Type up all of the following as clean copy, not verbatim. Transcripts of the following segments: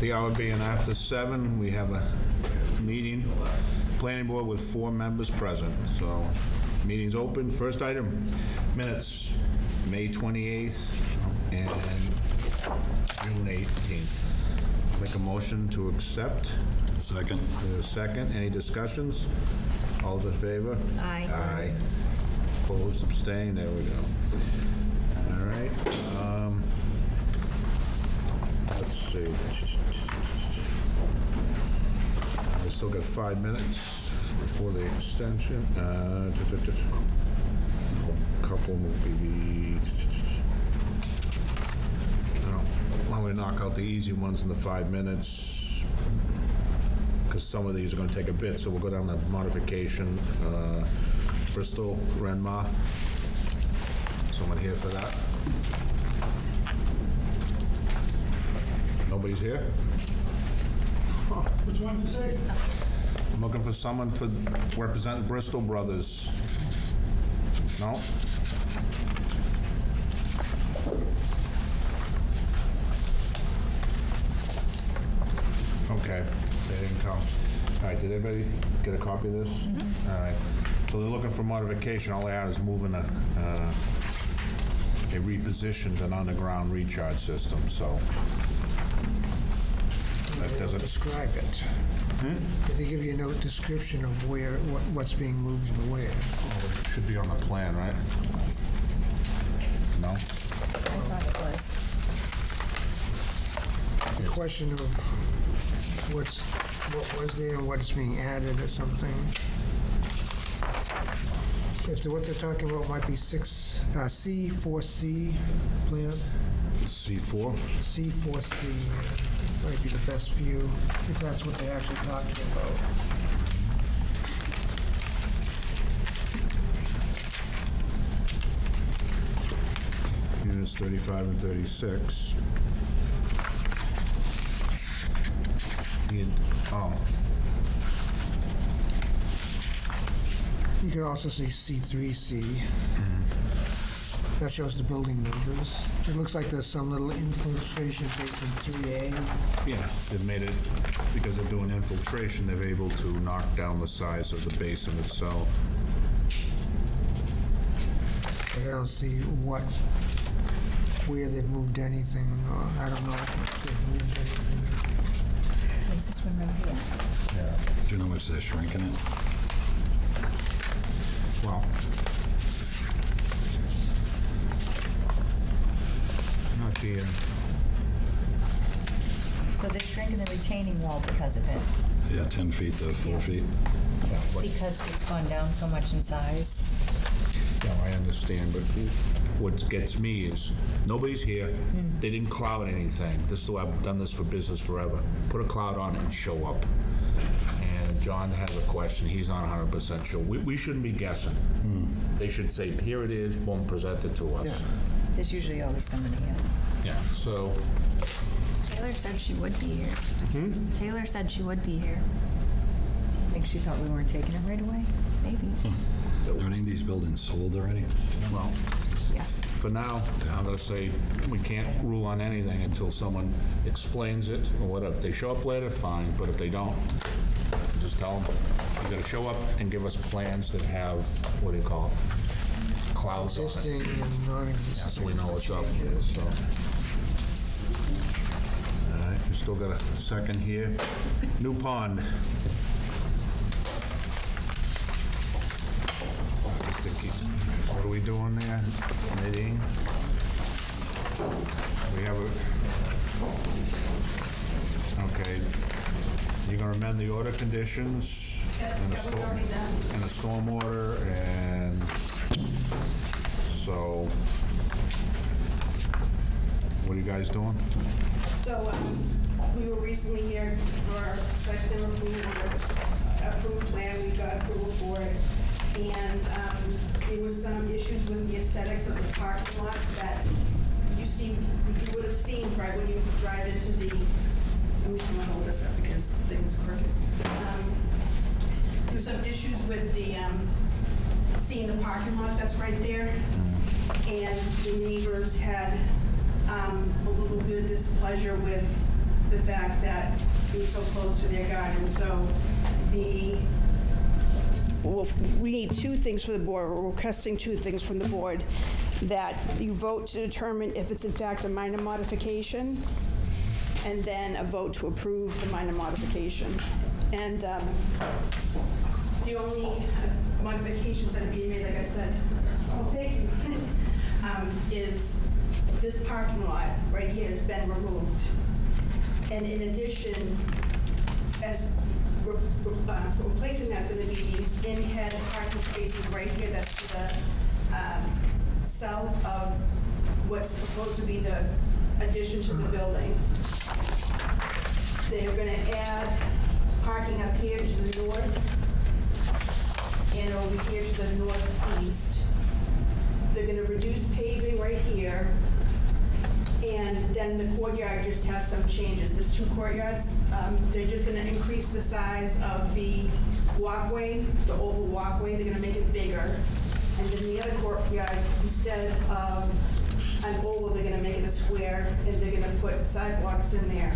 the hour being after 7, we have a meeting, planning board with 4 members present. So, meeting's open. First item, minutes, May 28th and June 18th. Make a motion to accept. Second. There's a second. Any discussions? All those in favor? Aye. Aye. Opposed, abstained, there we go. All right. Let's see. I still got 5 minutes before the extension. Couple will be... Why don't we knock out the easy ones in the 5 minutes? Because some of these are going to take a bit, so we'll go down to modification. Bristol, Renma. Someone here for that? Nobody's here? Which one did you say? I'm looking for someone for representing Bristol Brothers. No? Okay, they didn't come. All right, did everybody get a copy of this? All right, so they're looking for modification. All they are is moving a repositioned an underground recharge system, so that doesn't... Describe it. Did they give you no description of where, what's being moved and where? Oh, it should be on the plan, right? No? I thought it was. It's a question of what was there and what's being added or something. If what they're talking about might be C4C plan, C4? C4C might be the best view, if that's what they're actually talking about. Units 35 and 36. Oh, You could also say C3C. That shows the building numbers. It looks like there's some little infiltration based in 3A. yeah, they've made it, because they're doing infiltration, they're able to knock down the size of the basin itself. But I don't see where they've moved anything, or I don't know if they've moved anything. Is this one right here? Do you know how much they're shrinking it? Well, not the, So they're shrinking the retaining wall because of it, Yeah, 10 feet to 4 feet. because it's gone down so much in size. no, I understand, but what gets me is, nobody's here, they didn't cloud anything. This is the way I've done this for business forever. Put a cloud on it and show up. And John has a question, he's not 100% sure. We shouldn't be guessing. They should say, here it is, boom, present it to us. Yeah. There's usually always somebody here. Yeah, so, Taylor said she would be here. Taylor said she would be here. I think she thought we weren't taking it right away. Maybe. Are any of these buildings sold already? well, Yes. for now, I'm gonna say, we can't rule on anything until someone explains it, or whatever. If they show up later, fine, but if they don't, just tell them, you gotta show up and give us plans that have, what do you call it? Clouds on it. Existing and non-existing. So we know what's up, so. All right, we still got a second here. New Pond. What are we doing there, Nadine? We have okay, you're gonna amend the order conditions? And a storm order, and so, what are you guys doing? So, we were recently here for site plan approval, approved plan, we got approval for it. And there was some issues with the aesthetics of the parking lot that you would have seen right when you drive into the, I'm just gonna hold this up because the thing's crooked. There were some issues with the, seeing the parking lot that's right there. And the neighbors had a little bit of displeasure with the fact that it was so close to their garden. So well, we need two things for the board. We're requesting two things from the board. That you vote to determine if it's in fact a minor modification, and then a vote to approve the minor modification. And the only modifications that are being made, like I said, thank you, is this parking lot right here has been removed. And in addition, as replacing that's going to be these in-head parking spaces right here, that's to the south of what's proposed to be the addition to the building. They are going to add parking up here to the north and over here to the northeast. They're going to reduce paving right here, and then the courtyard just has some changes. There's two courtyards. They're just going to increase the size of the walkway, the oval walkway. They're going to make it bigger. And then the other courtyard, instead of an oval, they're going to make it a square, and they're going to put sidewalks in there.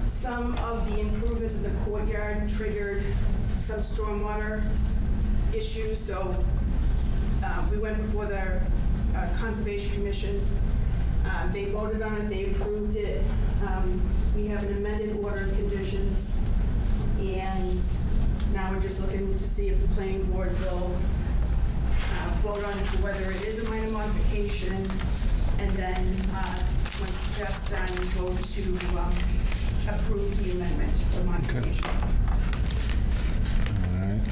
Some of the improvements in the courtyard triggered some stormwater issues, so we went before the Conservation Commission. They voted on it, they approved it. We have an amended order of conditions, and now we're just looking to see if the planning board will vote on whether it is a minor modification, and then once that's done, vote to approve the amendment, the modification. All right.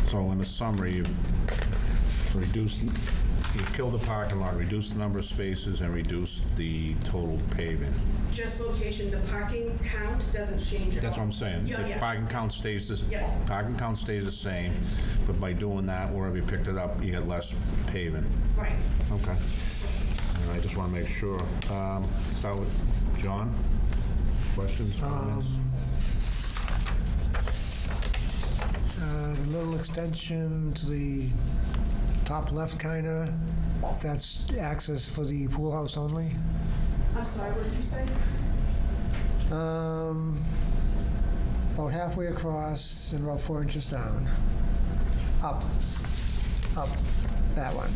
So in the summary, you've reduced, you killed the parking lot, reduced the number of spaces, and reduced the total paving. Just location, the parking count doesn't change at all. That's what I'm saying. Yeah, The yeah. parking count stays the, Yeah. parking count stays the same, but by doing that, wherever you picked it up, you get less paving. Right. Okay. And I just want to make sure. Start with John. Questions, comments? The little extension to the top left, kinda, that's access for the pool house only. I'm sorry, what did you say? About halfway across and about 4 inches down. Up, that one,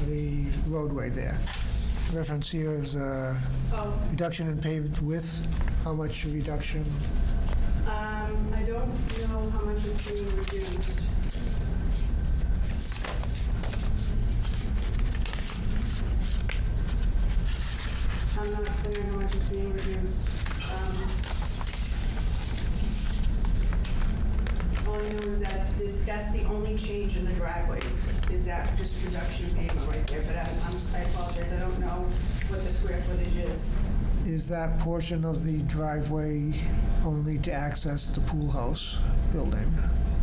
the roadway there. Reference here is Oh, reduction in paved width. How much reduction? I don't know how much is being reduced. I'm not clear how much is being reduced. All I know is that that's the only change in the driveways, is that just reduction in pavement right there, but I apologize, I don't know what the square footage is. Is that portion of the driveway only to access the pool house building?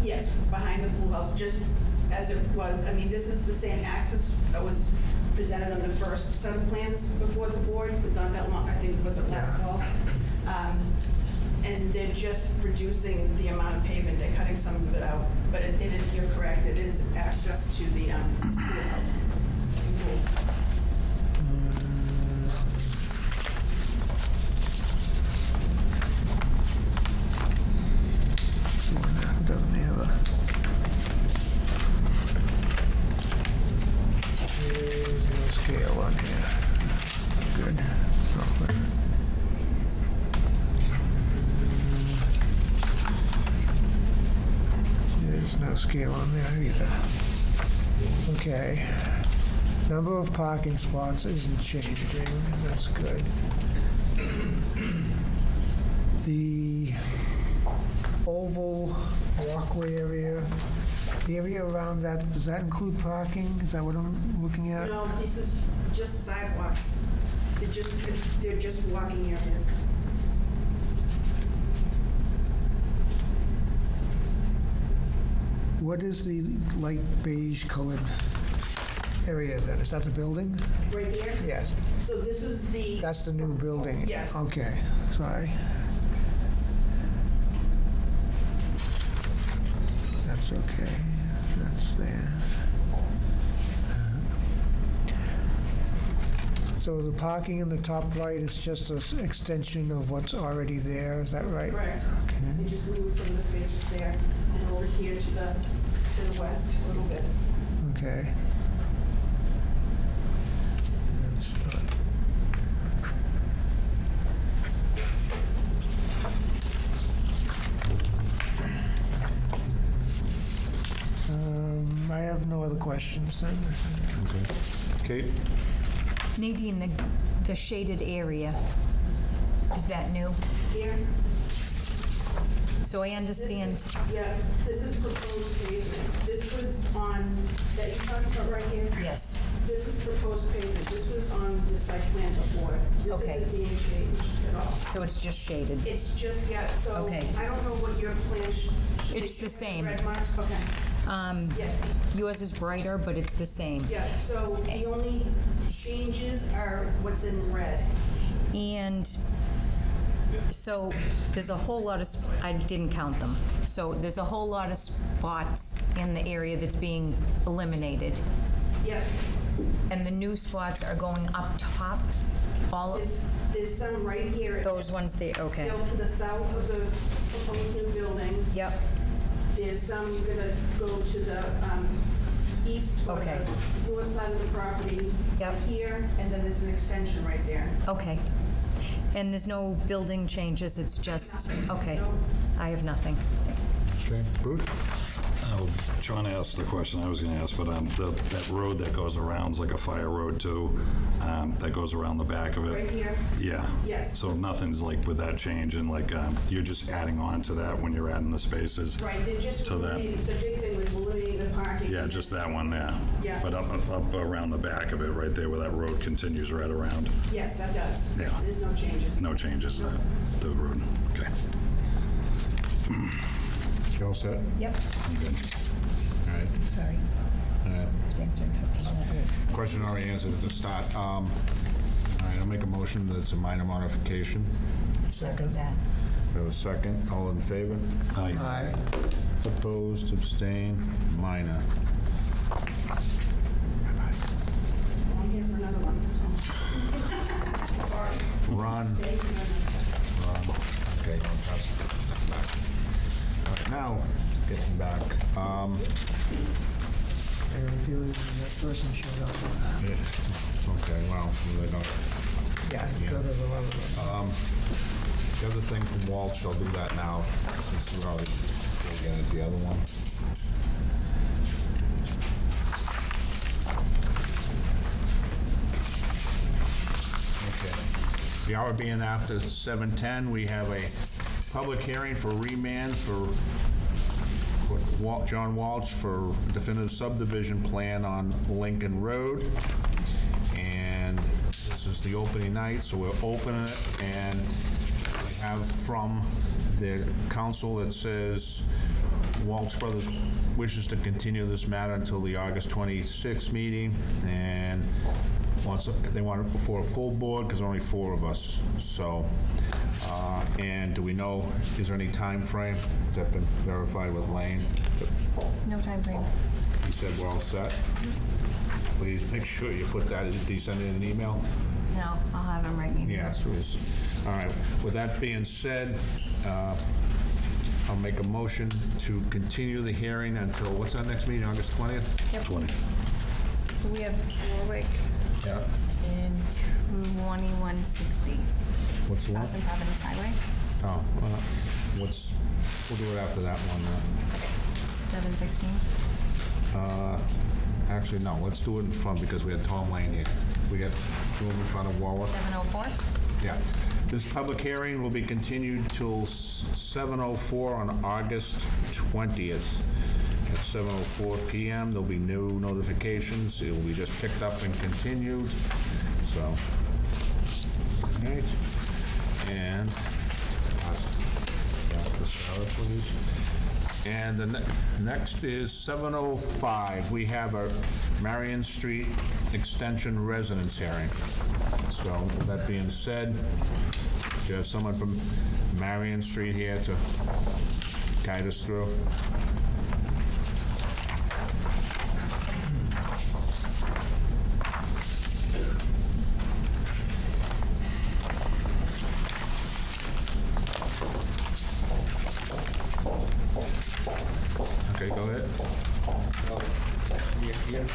Yes, behind the pool house, just as it was. I mean, this is the same access that was presented on the first set of plans before the board, but not that long, I think it was last fall. And they're just reducing the amount of pavement, they're cutting some of it out. But it is, you're correct, it is access to the pool house. Doesn't have a... There's no scale on here. Good. Oh, wait. There's no scale on there either. Okay. Number of parking spots isn't changing. That's good. The oval walkway area, the area around that, does that include parking? Is that what I'm looking at? No, this is just sidewalks. They're just walking areas. What is the light beige colored area then? Is that the building? Right here? Yes, So this is the, that's the new building? Yes. Okay, sorry. That's okay, that's there. So the parking in the top right is just an extension of what's already there, is that right? Correct. Okay. They just moved some of the spaces there and over here to the west a little bit. Okay. That's not- I have no other questions then. Kate? Nadine, the shaded area, is that new? Here, So I understand, yeah, this is proposed pavement. This was on, that you talked about right here? yes, This is proposed pavement. This was on the site plan before. This Okay. isn't being changed at all. so it's just shaded. It's just, yeah, so Okay. I don't know what your plan It's the same. Red marks, okay. Yeah, Yours is brighter, but it's the same. yeah, so the only changes are what's in red. And so there's a whole lot of, I didn't count them. So there's a whole lot of spots in the area that's being eliminated. Yeah, And the new spots are going up top, all of there's some right here. those ones there, okay. Still to the south of the proposed new building. Yep, There's some gonna go to the east or Okay. the north side of the property. Yep. Here, and then there's an extension right there. okay. And there's no building changes, it's just, okay. I have nothing. Okay. Bruce? Oh, John asked the question I was going to ask, but that road that goes around is like a fire road too, that goes around the back of it. Right here? Yeah. Yes. So nothing's like with that change, and like you're just adding on to that when you're adding the spaces. Right, they're just To that. eliminating, the big thing was eliminating the parking. Yeah, just that one there. Yeah. But up around the back of it, right there where that road continues right around. Yes, that does. Yeah. There's no changes. No changes to the road. Okay. You all set? Yep, I'm good. All right. sorry. All right. I was answering for Question already answered at the start. All right, I'll make a motion that it's a minor modification. Second that. We have a second. All in favor? Aye. Aye. Opposed, abstained, minor. I'm here for another one, so. Sorry. Ron? Thank you. Ron. Okay, don't touch that. All right, now, getting back. I have a feeling that person showed up. Okay, well, they don't. Yeah, go to the other one. The other thing from Walsh, I'll do that now, since we're already getting into the other one. Okay. The hour being after 7:10, we have a public hearing for remand for John Walsh for definitive subdivision plan on Lincoln Road. And this is the opening night, so we're opening it, and we have from the council that says Walsh Brothers wishes to continue this matter until the August 26th meeting, and they want it before a full board, because there are only 4 of us, so, and do we know, is there any time frame? Has that been verified with Lane? No time frame. He said we're all set. Please make sure you put that, did you send it in an email? No, I'll have him write me. Yes, please. All right, with that being said, I'll make a motion to continue the hearing until, what's our next meeting, August 20th? 20. So we have Warwick Yeah. in 2160 What's the one? Boston Providence Highway. Oh, we'll do it after that one. 716. Actually, no, let's do it in front, because we had Tom Lane here. We got room in front of Warwick. 704. Yeah. This public hearing will be continued till 7:04 on August 20th. At 7:04 PM, there'll be no notifications. It will be just picked up and continued, so. All right. And, this other, please. And the next is 7:05. We have a Marion Street Extension Residence hearing. So, that being said, do you have someone from Marion Street here to guide us through?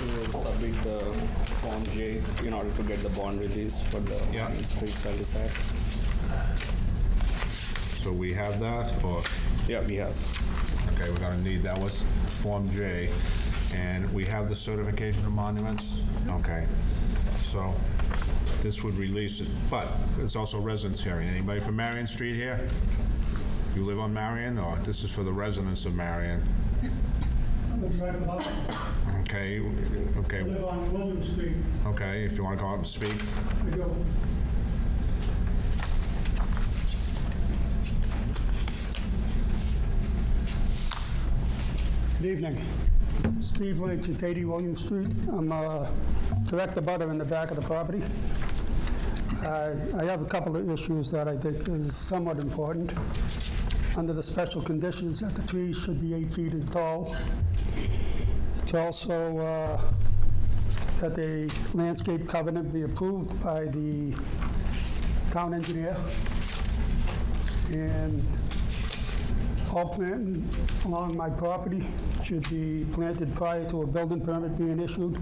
to submit the Form J in order to get the bond release for the Yeah. Market Street cul-de-sac. So we have that, or, Yeah, we have. okay, we're gonna need, that was Form J. And we have the certification of monuments? Okay. So this would release it, but it's also residence hearing. Anybody from Marion Street here? You live on Marion, or this is for the residents of Marion? Okay, okay, I live on William Street. okay, if you want to come up and speak. I do. Good evening. Steve Lynch, it's 80 William Street. I'm a direct abutter in the back of the property. I have a couple of issues that I think is somewhat important. Under the special conditions that the trees should be 8 feet tall. It's also that the landscape covenant be approved by the town engineer. And all planting along my property should be planted prior to a building permit being issued.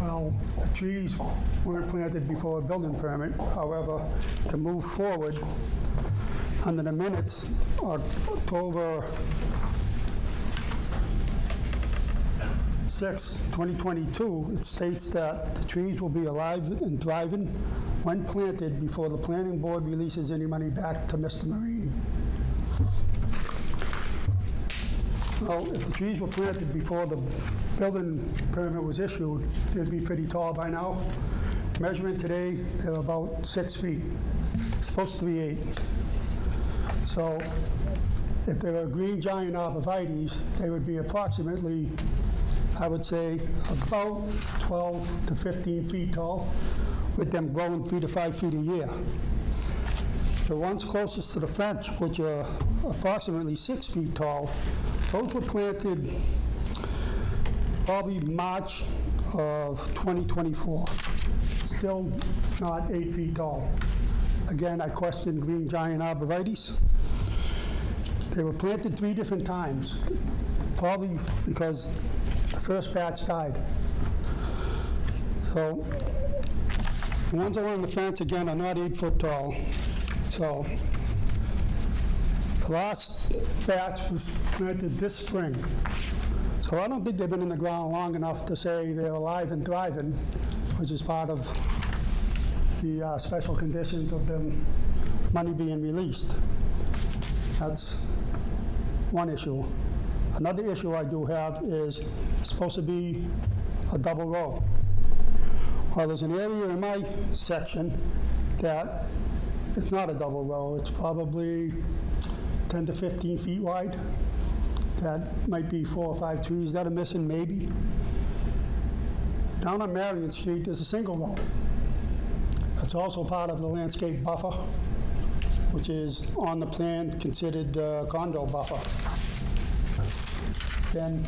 Well, the trees weren't planted before a building permit. However, to move forward, under the minutes, October 6, 2022, it states that the trees will be alive and thriving when planted before the planning board releases any money back to Mr. Marini. Well, if the trees were planted before the building permit was issued, they'd be pretty tall by now. Measuring today, they're about 6 feet. Supposed to be 8. So if they were green giant arborvitaes, they would be approximately, I would say, about 12 to 15 feet tall, with them growing 3 to 5 feet a year. The ones closest to the fence, which are approximately 6 feet tall, those were planted probably March of 2024. Still not 8 feet tall. Again, I question green giant arborvitaes. They were planted 3 different times, probably because the first batch died. So the ones along the fence, again, are not 8 foot tall. So the last batch was planted this spring. So I don't think they've been in the ground long enough to say they're alive and thriving, which is part of the special conditions of them money being released. That's one issue. Another issue I do have is it's supposed to be a double row. Well, there's an area in my section that it's not a double row. It's probably 10 to 15 feet wide. That might be 4 or 5 trees that are missing, maybe. Down on Marion Street, there's a single row. That's also part of the landscape buffer, which is on the plan considered condo buffer. Then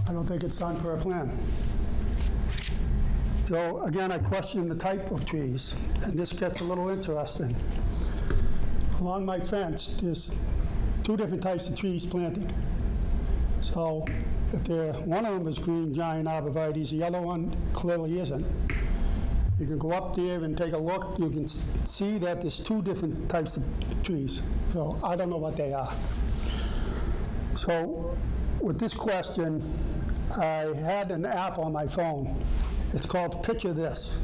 I don't think it's done per plan. So again, I question the type of trees, and this gets a little interesting. Along my fence, there's 2 different types of trees planted. So if one of them is green giant arborvitaes, the other one clearly isn't. You can go up there and take a look. You can see that there's 2 different types of trees. So I don't know what they are. So with this question, I had an app on my phone. It's called Picture This.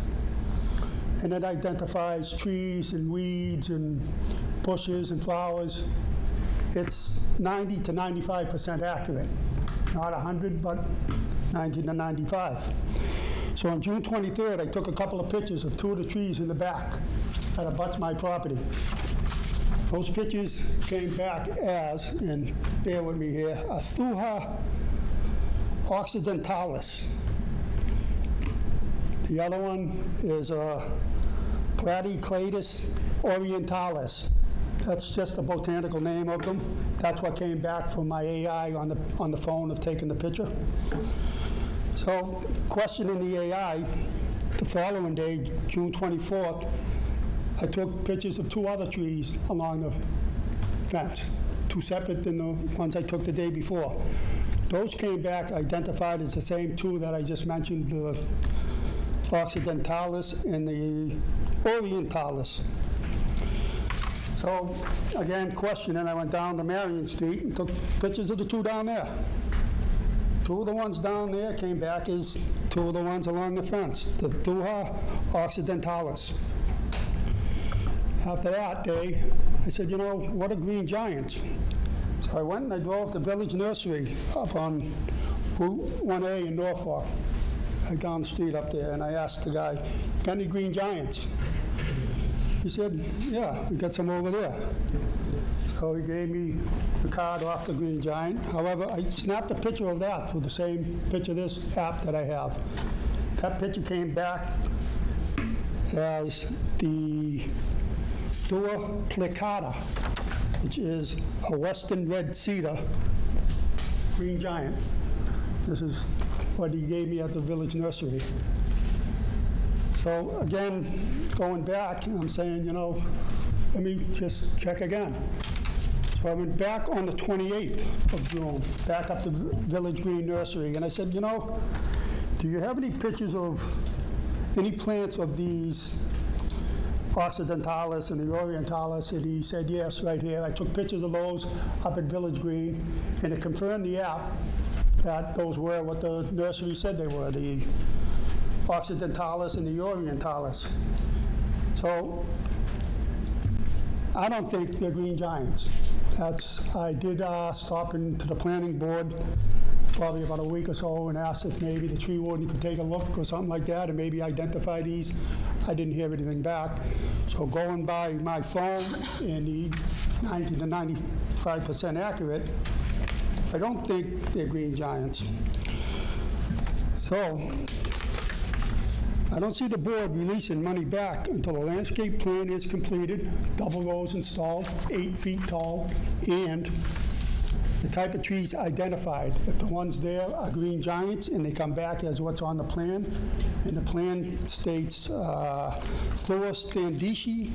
And it identifies trees and weeds and bushes and flowers. It's 90 to 95% accurate. Not 100, but 90 to 95. So on June 23rd, I took a couple of pictures of 2 of the trees in the back that abuts my property. Those pictures came back as, and bear with me here, a Thuja occidentalis. The other one is a Platycladus orientalis. That's just the botanical name of them. That's what came back from my AI on the phone of taking the picture. So, questioning the AI, the following day, June 24th, I took pictures of 2 other trees along the fence, 2 separate than the ones I took the day before. Those came back identified as the same two that I just mentioned, the Occidentalis and the Orientalis. So, again, questioning, I went down to Marion Street and took pictures of the two down there. Two of the ones down there came back as two of the ones along the fence, the Thuja Occidentalis. After that day, I said, you know, what are green giants? So I went and I drove to Village Nursery up on Route 1A in Norfolk, right down the street up there, and I asked the guy, got any green giants? He said, yeah, we got some over there. So he gave me the card off the green giant. However, I snapped a picture of that with the same picture of this app that I have. That picture came back as the Dua plicata, which is a western red cedar green giant. This is what he gave me at the Village Nursery. So again, going back, I'm saying, you know, let me just check again. So I went back on the 28th of June, back up to Village Green Nursery, and I said, you know, do you have any pictures of any plants of these Occidentalis and the Orientalis? And he said, yes, right here. I took pictures of those up at Village Green, and it confirmed the app that those were what the nursery said they were, the Occidentalis and the Orientalis. So I don't think they're green giants. I did stop into the planning board probably about a week or so and asked if maybe the tree warden could take a look or something like that and maybe identify these. I didn't hear anything back. So going by my phone and the 90 to 95% accurate, I don't think they're green giants. So I don't see the board releasing money back until the landscape plan is completed, double rows installed, 8 feet tall, and the type of trees identified. If the ones there are green giants and they come back as what's on the plan, and the plan states Thuja standishi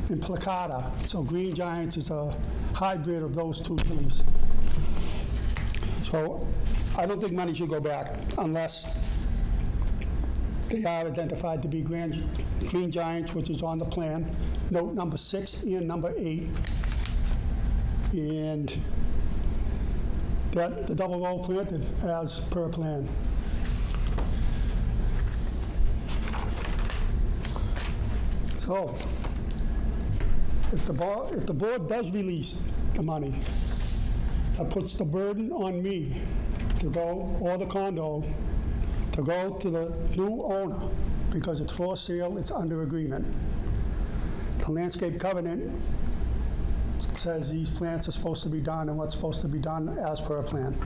and plicata, so green giants is a hybrid of those two trees. So I don't think money should go back unless they are identified to be green giants, which is on the plan, note number 6 and number 8. And that the double row planted as per plan. So, if the board does release the money, that puts the burden on me to go, or the condo, to go to the new owner, because it's for sale, it's under agreement. The landscape covenant says these plants are supposed to be done and what's supposed to be done as per plan.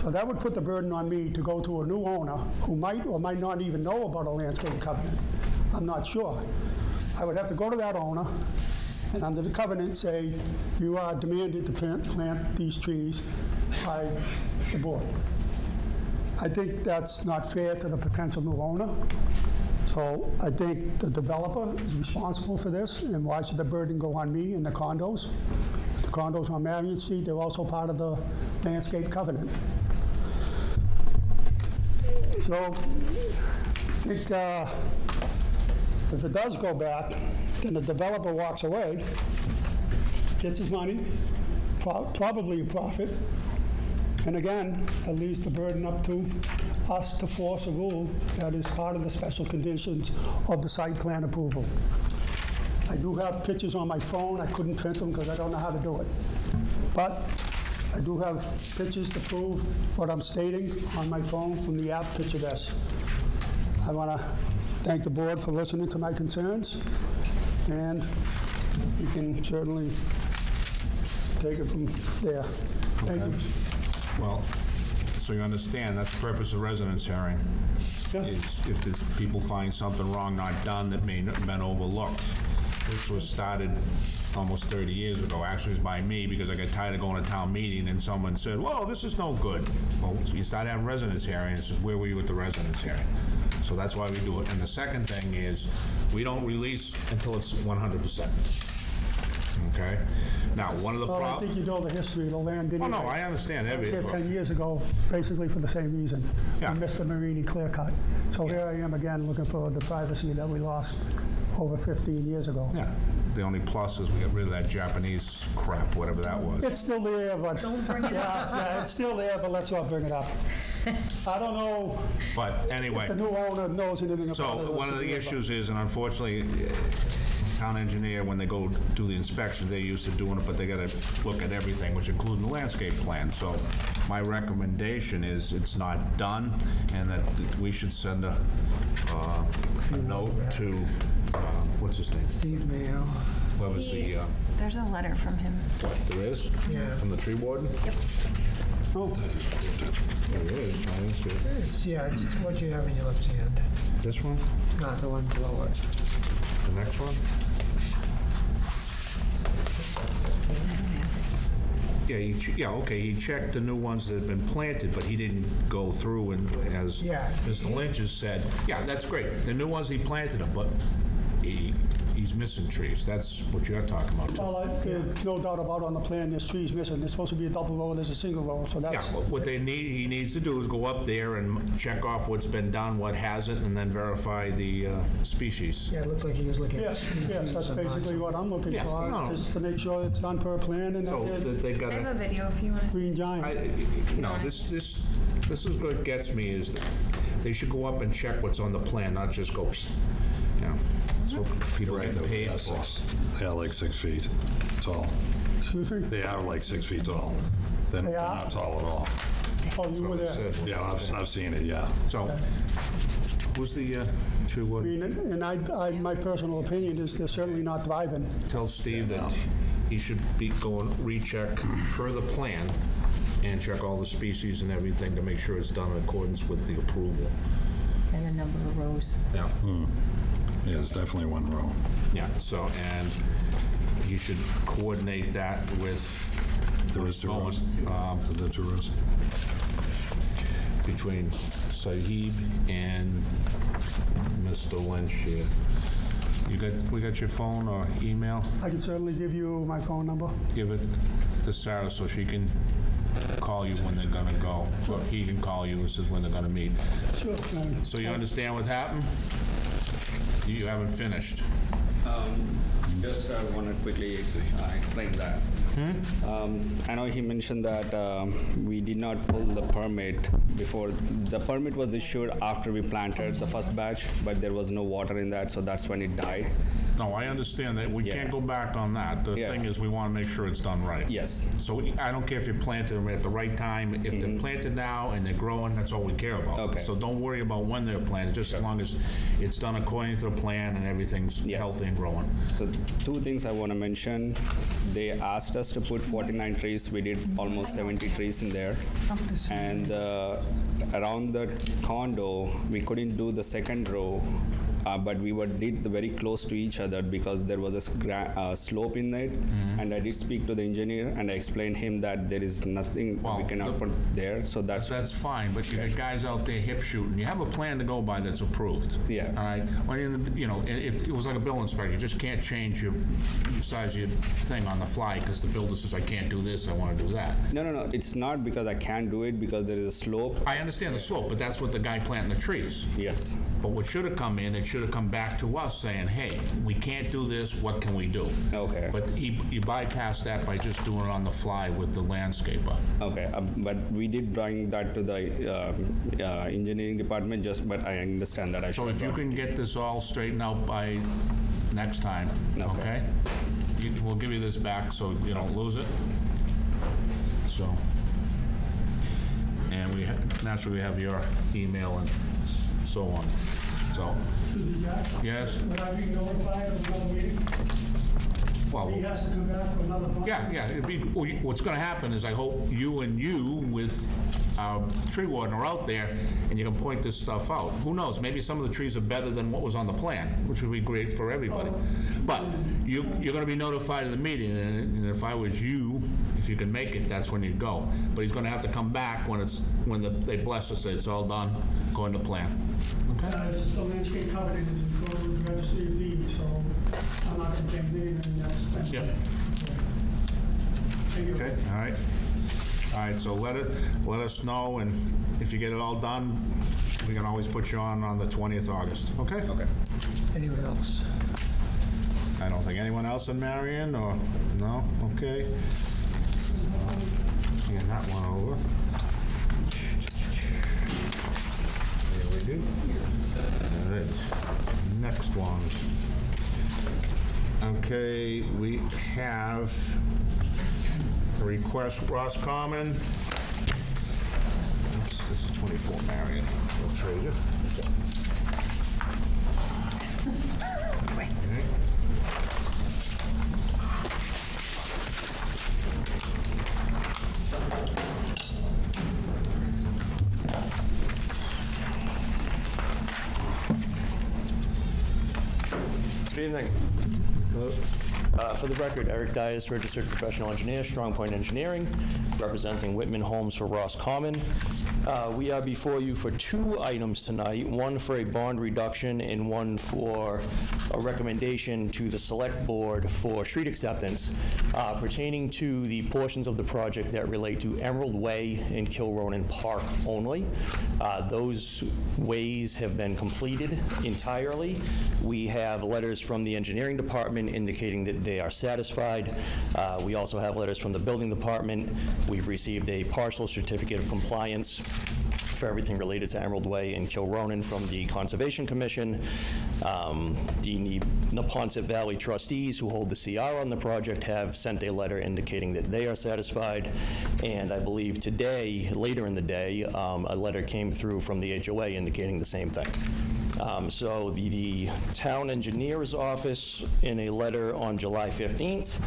So that would put the burden on me to go to a new owner who might or might not even know about a landscape covenant. I'm not sure. I would have to go to that owner and under the covenant say, you are demanded to plant these trees by the board. I think that's not fair to the potential new owner. So I think the developer is responsible for this, and why should the burden go on me and the condos? The condos on Marion Street, they're also part of the landscape covenant. So I think if it does go back, then the developer walks away, gets his money, probably a profit, and again, it leaves the burden up to us to force a rule that is part of the special conditions of the site plan approval. I do have pictures on my phone. I couldn't print them because I don't know how to do it. But I do have pictures to prove what I'm stating on my phone from the app Picture Desk. I want to thank the board for listening to my concerns, and you can certainly take it from there. Thank you. Well, so you understand, that's the purpose of residence hearing, Yeah. is if there's people find something wrong not done that may have been overlooked. This was started almost 30 years ago. Actually, it was by me because I got tired of going to town meeting and someone said, well, this is no good. Well, so you start having residence hearings, it's just where were you at the residence hearing? So that's why we do it. And the second thing is, we don't release until it's 100%. okay? Now, one of the Well, I think problems... you know the history of the land, didn't Oh, you? no, I understand I was here 10 everything. years ago, basically for the same reason. Yeah. We missed the Marini clear cut. So here I am again, looking for the privacy that we lost over 15 years ago. Yeah, the only plus is we got rid of that Japanese crap, whatever that was. It's still there, but... Don't bring it up. Yeah, it's still there, but let's not bring it up. I don't know But anyway... if the new owner knows anything about So it. one of the issues is, and unfortunately, town engineer, when they go do the inspections, they're used to doing it, but they gotta look at everything, which includes the landscape plan. So my recommendation is it's not done, and that we should send a note to, what's his name? Steve Mayo. Whoever's the, There's a letter from him. what, there is? Yeah. From the tree warden? Oh, There is, I didn't see it. Yeah, it's what you have in your left hand, This one? not the one below it. The next one? Yeah, okay, he checked the new ones that have been planted, but he didn't go through and, as Yeah. Mr. Lynch has said, yeah, that's great. The new ones, he planted them, but he's missing trees. That's what you're talking about, too. well, there's no doubt about on the plan, there's trees missing. There's supposed to be a double row, there's a single row, so Yeah, that's... what he needs to do is go up there and check off what's been done, what hasn't, and then verify the species. Yeah, it looks like he was looking at... Yes, yes, that's basically what I'm looking Yeah, for, no. just to make sure it's done per plan and So that that they I got have to... a video if you want to see. green giant. No, this is what gets me, is that they should go up and check what's on the plan, not just go, you know, so people get paid for. They are like 6 feet tall. Excuse me? They are like 6 feet tall. They're They they're are? not tall at all. Oh, you were there. Said. Yeah, I've seen it, yeah. So, who's the tree I warden? mean, and my personal opinion is they're certainly not thriving. Tell Steve that he should be going, recheck per the plan and check all the species and everything to make sure it's done in accordance with the approval. And the number of rows. Yeah. Yeah, it's definitely one row. Yeah, so, and he should coordinate that with... There is 2 Bowen, rows. Is there 2 rows? between Sahib and Mr. Lynch here. We got your phone or email? I can certainly give you my phone number. Give it to Sarah so she can call you when they're gonna go. Or he can call you and says when they're gonna meet. Sure. So you understand what happened? You haven't finished. Just want to quickly explain that. I know he mentioned that we did not pull the permit before. The permit was issued after we planted the first batch, but there was no water in that, so that's when it died. No, I understand that. We Yeah. can't go back on that. The Yeah. thing is, we wanna make sure it's done right. Yes. So I don't care if you planted them at the right time. If they're planted now and they're growing, that's all we care about. Okay. So don't worry about when they're planted, just as long as it's done according to the plan and everything's Yes. healthy and growing. So 2 things I want to mention. They asked us to put 49 trees. We did almost 70 trees in there. And around the condo, we couldn't do the second row, but we did very close to each other because there was a slope in it. And I did speak to the engineer and I explained him that there is nothing Well, we cannot put there. So That's fine, but you got guys out there hip shooting. You have a plan to go by that's approved. Yeah. All right? Well, you know, if it was like a building inspector, you just can't change your size of your thing on the fly because the builder says, I can't do this, I want to do that. No. It's not because I can't do it because there is a slope. I understand the slope, but that's what the guy planting the trees. Yes. But what should have come in, it should have come back to us saying, hey, we can't do this, what can we do? Okay. But you bypassed that by just doing it on the fly with the landscaper. Okay, but we did bring that to the engineering department, but I understand that I should. So if you can get this all straightened out by next time, Okay. okay? We'll give you this back so you don't lose it. So, and naturally we have your email and so on. So, yes, Would I be notified of another meeting? well, He has to come back for another month? yeah, what's gonna happen is I hope you with our tree warden are out there and you can point this stuff out. Who knows, maybe some of the trees are better than what was on the plan, which would be great for everybody. But you're gonna be notified of the meeting, and if I was you, if you can make it, that's when you'd go. But he's gonna have to come back when they bless us, say it's all done according to plan. Okay? It's just the landscape covenant is in code with the registry of deeds, so I'm not going to change anything. That's Yeah. Okay, all right. All right, so let us know, and if you get it all done, we can always put you on the 20th August, okay? Okay. Anyone else? I don't think anyone else in Marion, or, no? Okay. Hand that one over. There we go. All right, next one. Okay, we have a request, Roscommon. Oops, this is 24 Marion. We'll trade you. Okay. Good evening. For the record, Eric Dias, registered professional engineer, Strong Point Engineering, representing Whitman Homes for Roscommon. We are before you for two items tonight, one for a bond reduction and one for a recommendation to the Select Board for street acceptance pertaining to the portions of the project that relate to Emerald Way and Kilronan Park only. Those ways have been completed entirely. We have letters from the engineering department indicating that they are satisfied. We also have letters from the building department. We've received a partial certificate of compliance for everything related to Emerald Way and Kilronan from the Conservation Commission. The Neponset Valley trustees who hold the CR on the project have sent a letter indicating that they are satisfied. And I believe today, later in the day, a letter came through from the HOA indicating the same thing. So the town engineer's office, in a letter on July 15th,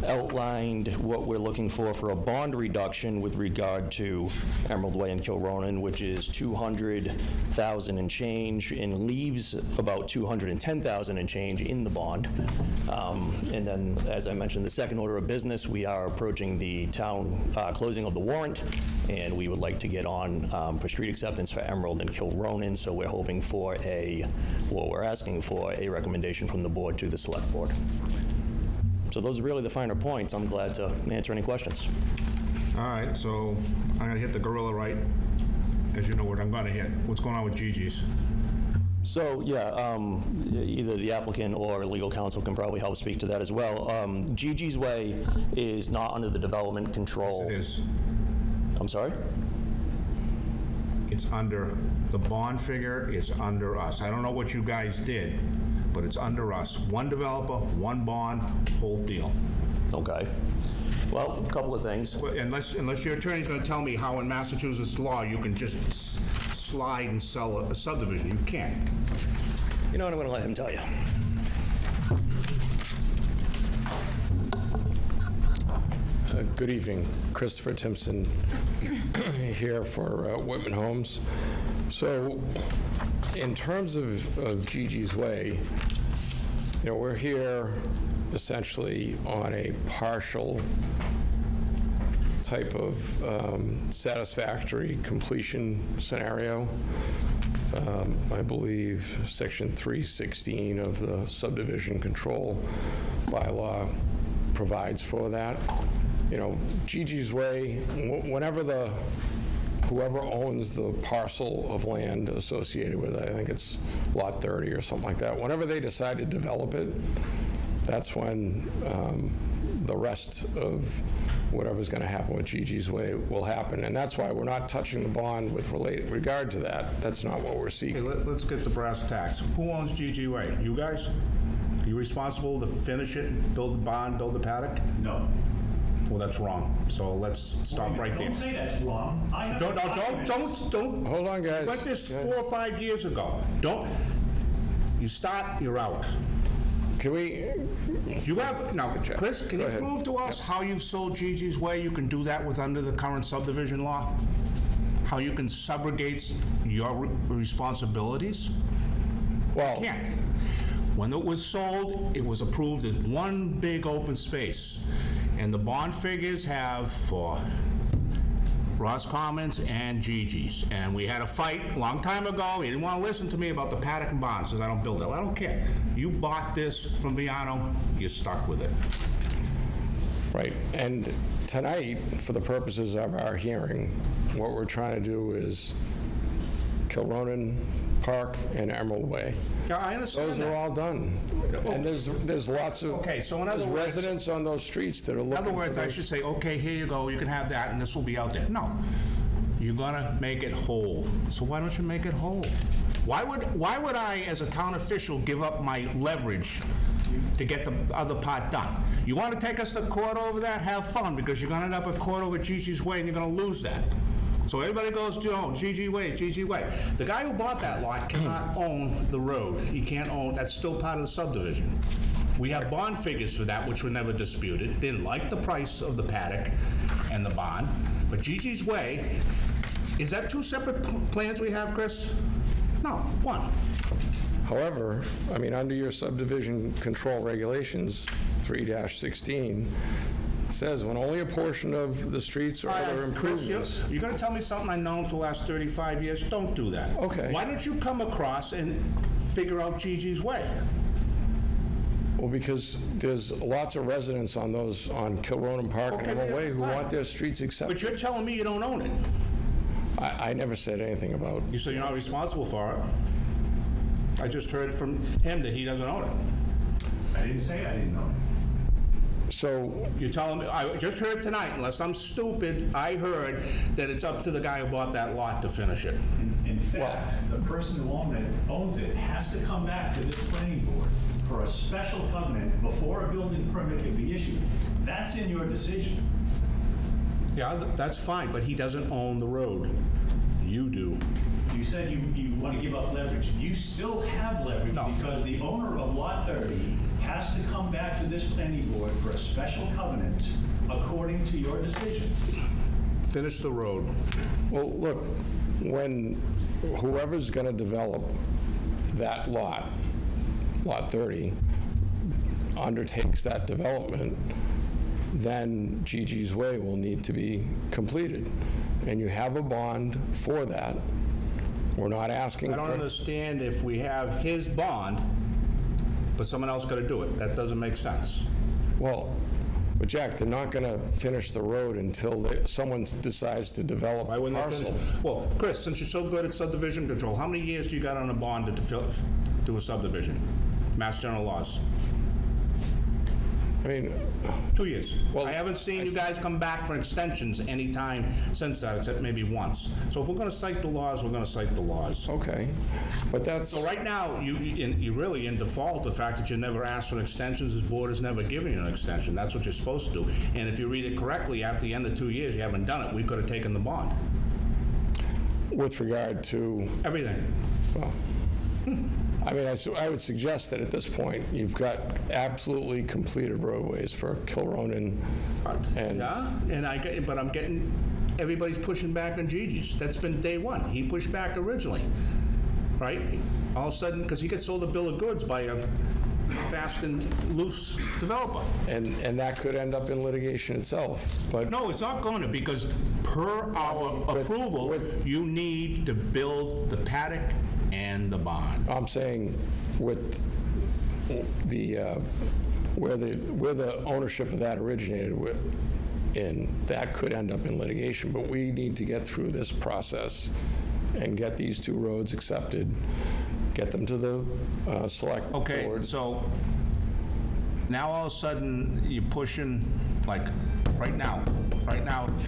outlined what we're looking for a bond reduction with regard to Emerald Way and Kilronan, which is $200,000 and change, and leaves about $210,000 and change in the bond. And then, as I mentioned, the second order of business, we are approaching the town closing of the warrant, and we would like to get on for street acceptance for Emerald and Kilronan. So we're hoping for we're asking for a recommendation from the board to the select board. So those are really the finer points. I'm glad to answer any questions. All right, so I'm gonna hit the gorilla right, as you know what I'm gonna hit. What's going on with Gigi's? So, yeah, either the applicant or legal counsel can probably help speak to that as well. Gigi's Way is not under the development control. It is. I'm sorry? It's under, the bond figure is under us. I don't know what you guys did, but it's under us. One developer, one bond, whole deal. Okay. Well, a couple of things. Unless your attorney's gonna tell me how in Massachusetts law you can just slide and sell a subdivision. You can't. You know what, I'm going to let him tell you. Good evening. Christopher Timpson here for Whitman Homes. So in terms of Gigi's Way, we're here essentially on a partial type of satisfactory completion scenario. I believe Section 316 of the subdivision control bylaw provides for that. Gigi's Way, whoever owns the parcel of land associated with it, I think it's Lot 30 or something like that, whenever they decide to develop it, that's when the rest of whatever's going to happen with Gigi's Way will happen. And that's why we're not touching the bond with regard to that. That's not what we're seeking. Okay, let's get the brass tacks. Who owns Gigi Way? You guys? Are you responsible to finish it, build the bond, build the paddock? No. Well, that's wrong. So let's stop right there. Don't say that's wrong. Don't. Hold on, guys. Like this 4 or 5 years ago. Don't. You start, you're out. Can we? You have, now, Chris, can Go you ahead. prove to us how you sold Gigi's Way? You can do that with under the current subdivision law? How you can subrogate your responsibilities? Well, Can't. When it was sold, it was approved as one big open space. And the bond figures have for Roscommons and Gigi's. And we had a fight a long time ago. You didn't want to listen to me about the paddock and bond, says I don't build it. Well, I don't care. You bought this from Viano, you're stuck with it. Right, and tonight, for the purposes of our hearing, what we're trying to do is Kilronan Park and Emerald Way. Yeah, I understand Those are that. all done. And there's lots of, Okay, so in other there's words- residents on those streets that are looking In for other words, I those- should say, okay, here you go, you can have that, and this will be out there. No, you're gonna make it whole. So why don't you make it whole? Why would I, as a town official, give up my leverage to get the other part done? You want to take us to court over that? Have fun, because you're gonna end up at court over Gigi's Way, and you're gonna lose that. So everybody goes to, oh, Gigi Way, Gigi Way. The guy who bought that lot cannot own the road. He can't own, that's still part of the subdivision. We have bond figures for that, which were never disputed. Didn't like the price of the paddock and the bond. But Gigi's Way, is that two separate plans we have, Chris? No, one. However, I mean, under your subdivision control regulations, 3-16, says when only a portion of the streets or other Chris, improvements. you're gonna tell me something I've known for the last 35 years? Don't do that. Okay. Why don't you come across and figure out Gigi's Way? Well, because there's lots of residents on those, on Kilronan Park and Okay, Emerald Way who fine. want their streets But accepted. you're telling me you don't own it. I never said anything about, You said you're not responsible for it. I just heard from him that he doesn't own it. I didn't say I didn't know it. so, You're telling me, I just heard tonight, unless I'm stupid, I heard that it's up to the guy who bought that lot to finish it. In fact, the person who owns it has to come back to this planning board for a special covenant before a building permit can be issued. That's in your decision. Yeah, that's fine, but he doesn't own the road. You do. You said you want to give up leverage. You still have leverage No. because the owner of Lot 30 has to come back to this planning board for a special covenant according to your decision. Finish the road. well, look, when whoever's going to develop that lot, Lot 30, undertakes that development, then Gigi's Way will need to be completed. And you have a bond for that. We're not asking I don't for, understand if we have his bond, but someone else got to do it. That doesn't make sense. well, but Jack, they're not going to finish the road until someone decides to develop Why a wouldn't they parcel. finish? Well, Chris, since you're so good at subdivision control, how many years do you got on a bond to do a subdivision? Mass General laws. I mean, 2 years. Well, I haven't seen you guys come back for extensions any time since that, except maybe once. So if we're going to cite the laws, we're going to cite the laws. okay, but that's, So right now, you're really in default, the fact that you never asked for extensions, this board has never given you an extension. That's what you're supposed to do. And if you read it correctly, after the end of 2 years, you haven't done it, we could have taken the bond. with regard to, Everything. well, I mean, I would suggest that at this point, you've got absolutely completed roadways for Kilronan and, Yeah, and but I'm getting, everybody's pushing back on Gigi's. That's been day one. He pushed back originally, right? All of a sudden, because he gets sold a bill of goods by a fast and loose developer. and that could end up in litigation itself, but, No, it's not going to, because per our approval, you need to build the paddock and the bond. I'm saying with the, where the ownership of that originated that could end up in litigation, but we need to get through this process and get these two roads accepted, get them to the select board. Okay, so now all of a sudden, you're pushing, like, right now,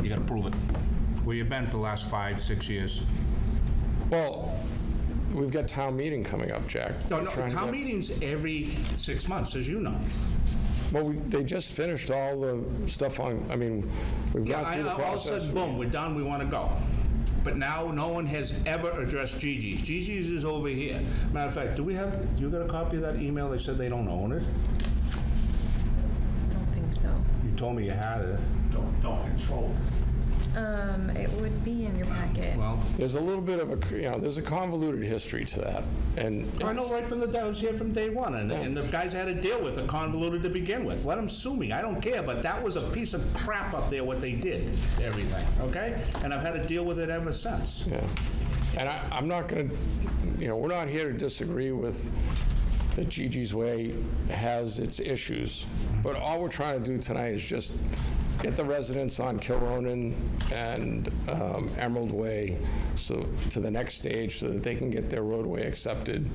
you gotta prove it. Where you been for the last 5, 6 years? Well, we've got town meeting coming up, Jack. No, We're trying to town get- meetings every 6 months, as you know. Well, they just finished all the stuff on, I mean, we've Yeah, gone through the all of a process. sudden, boom, we're done, we wanna go. But now, no one has ever addressed Gigi's. Gigi's is over here. Matter of fact, do you got a copy of that email? They said they don't own it? I don't think so. You told me you had it. Don't control it. It would be in your packet. Well, There's a little bit of there's a convoluted history to that, and I know right from I was here from day one, and the guys had to deal with it convoluted to begin with. Let them sue me, I don't care, but that was a piece of crap up there, what they did, everything, okay? And I've had to deal with it ever since. yeah. And I'm not going to, we're not here to disagree with that Gigi's Way has its issues. But all we're trying to do tonight is just get the residents on Kilronan and Emerald Way to the next stage so that they can get their roadway accepted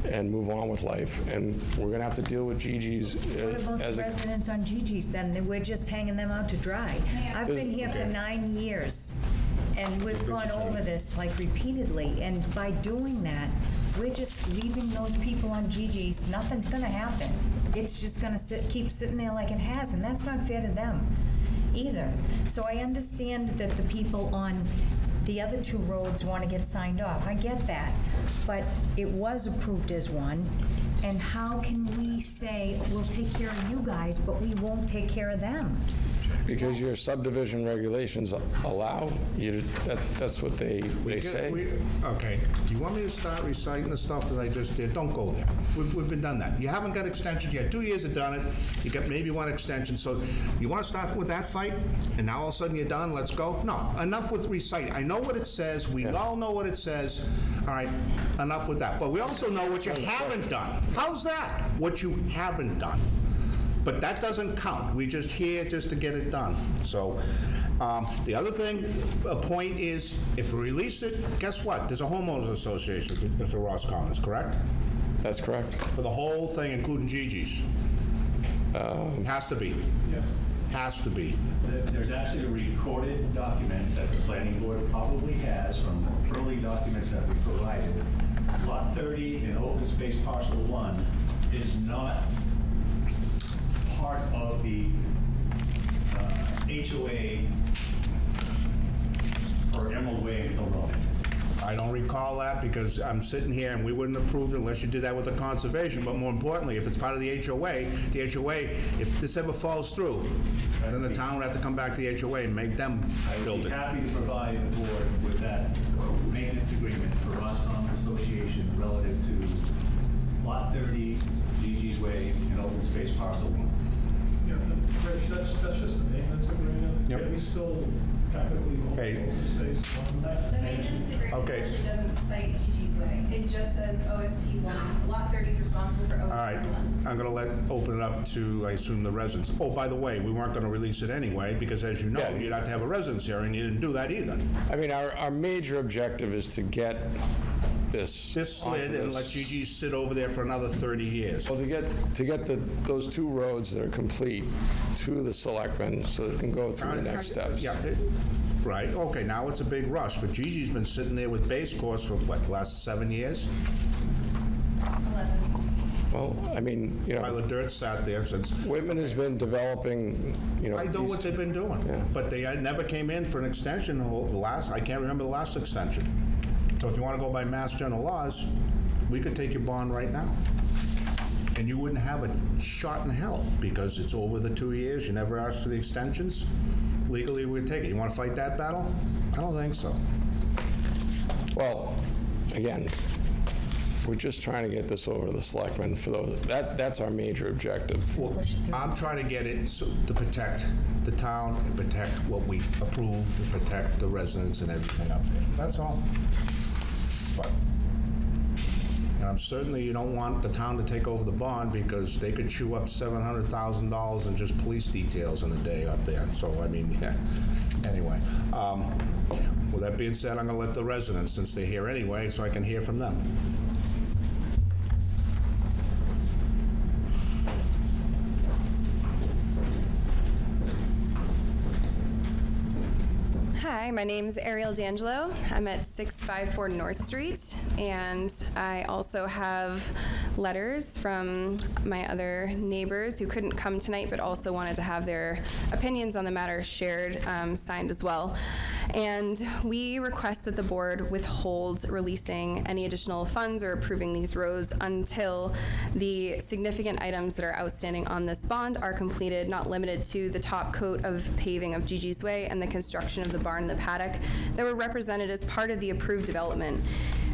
and move on with life. And we're going to have to deal with Gigi's What about the as a... residents on Gigi's then? We're just hanging them out to dry. I've been here for 9 years, and we've gone over this like repeatedly, and by doing that, we're just leaving those people on Gigi's. Nothing's gonna happen. It's just gonna keep sitting there like it has, and that's not fair to them either. So I understand that the people on the other 2 roads want to get signed off. I get that. But it was approved as one. And how can we say, we'll take care of you guys, but we won't take care of them? Because your subdivision regulations allow you to, that's what they say. Okay, do you want me to start reciting the stuff that I just did? Don't go there. We've been done that. You haven't got extensions yet. 2 years have done it. You got maybe 1 extension. So you want to start with that fight? And now all of a sudden you're done? Let's go? No, enough with reciting. I know what it says. We all know what it says. All right, enough with that. But we also know what you haven't done. How's that? What you haven't done. But that doesn't count. We're just here just to get it done. So the other thing, a point is, if we release it, guess what? There's a homeowners association for the Ross Commons, correct? That's correct. For the whole thing, including Gigi's. Has to be. Yes. Has to be. There's actually a recorded document that the planning board probably has from early documents that we provided. Lot 30 in open space parcel 1 is not part of the HOA for Emerald Way and Kilronan. I don't recall that because I'm sitting here and we wouldn't approve it unless you did that with the conservation. But more importantly, if it's part of the HOA, if this ever falls through, then the town would have to come back to the HOA and make them build I'd be it. happy to provide the board with that maintenance agreement for Roscommon Association relative to Lot 30, Gigi's Way, and open space parcel 1. Yeah, Rich, that's just a maintenance agreement. Yep. Yeah, we still technically hold Okay. open space on that. The maintenance agreement Okay. actually doesn't cite Gigi's Way. It just says OSP 1. Lot 30 is responsible for OSP All right, 1. I'm going to open it up to, I assume, the residents. Oh, by the way, we weren't going to release it anyway because, as you know, Yeah. you'd have to have a residence hearing. You didn't do that either. I mean, our major objective is to get this This onto slid and this- let Gigi sit over there for another 30 years. Well, to get those 2 roads that are complete to the selectmen so they can go through the next steps. Yeah, right, okay, now it's a big rush, but Gigi's been sitting there with base course for, what, the last 7 years? 11. Well, I mean, While the dirt sat there since, Whitman has been developing, I know what they've been doing, Yeah. but they never came in for an extension, I can't remember the last extension. So if you want to go by Mass General laws, we could take your bond right now. And you wouldn't have a shot in hell because it's over the 2 years, you never asked for the extensions. Legally, we'd take it. You want to fight that battle? I don't think so. Well, again, we're just trying to get this over to the selectmen for those, that's our major objective. Well, I'm trying to get it to protect the town and protect what we approve, to protect the residents and everything up there. That's all. But, and I'm certainly, you don't want the town to take over the bond because they could chew up $700,000 in just police details in a day up there. So, I mean, yeah. Anyway, with that being said, I'm going to let the residents, since they're here anyway, so I can hear from them. Hi, my name's Ariel D'Angelo. I'm at 654 North Street, and I also have letters from my other neighbors who couldn't come tonight but also wanted to have their opinions on the matter shared, signed as well. And we request that the board withhold releasing any additional funds or approving these roads until the significant items that are outstanding on this bond are completed, not limited to the top coat of paving of Gigi's Way and the construction of the barn and the paddock that were represented as part of the approved development.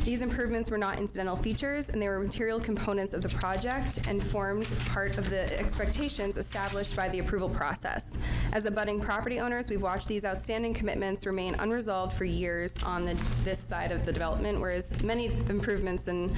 These improvements were not incidental features, and they were material components of the project and formed part of the expectations established by the approval process. As abutting property owners, we've watched these outstanding commitments remain unresolved for years on this side of the development, whereas many improvements and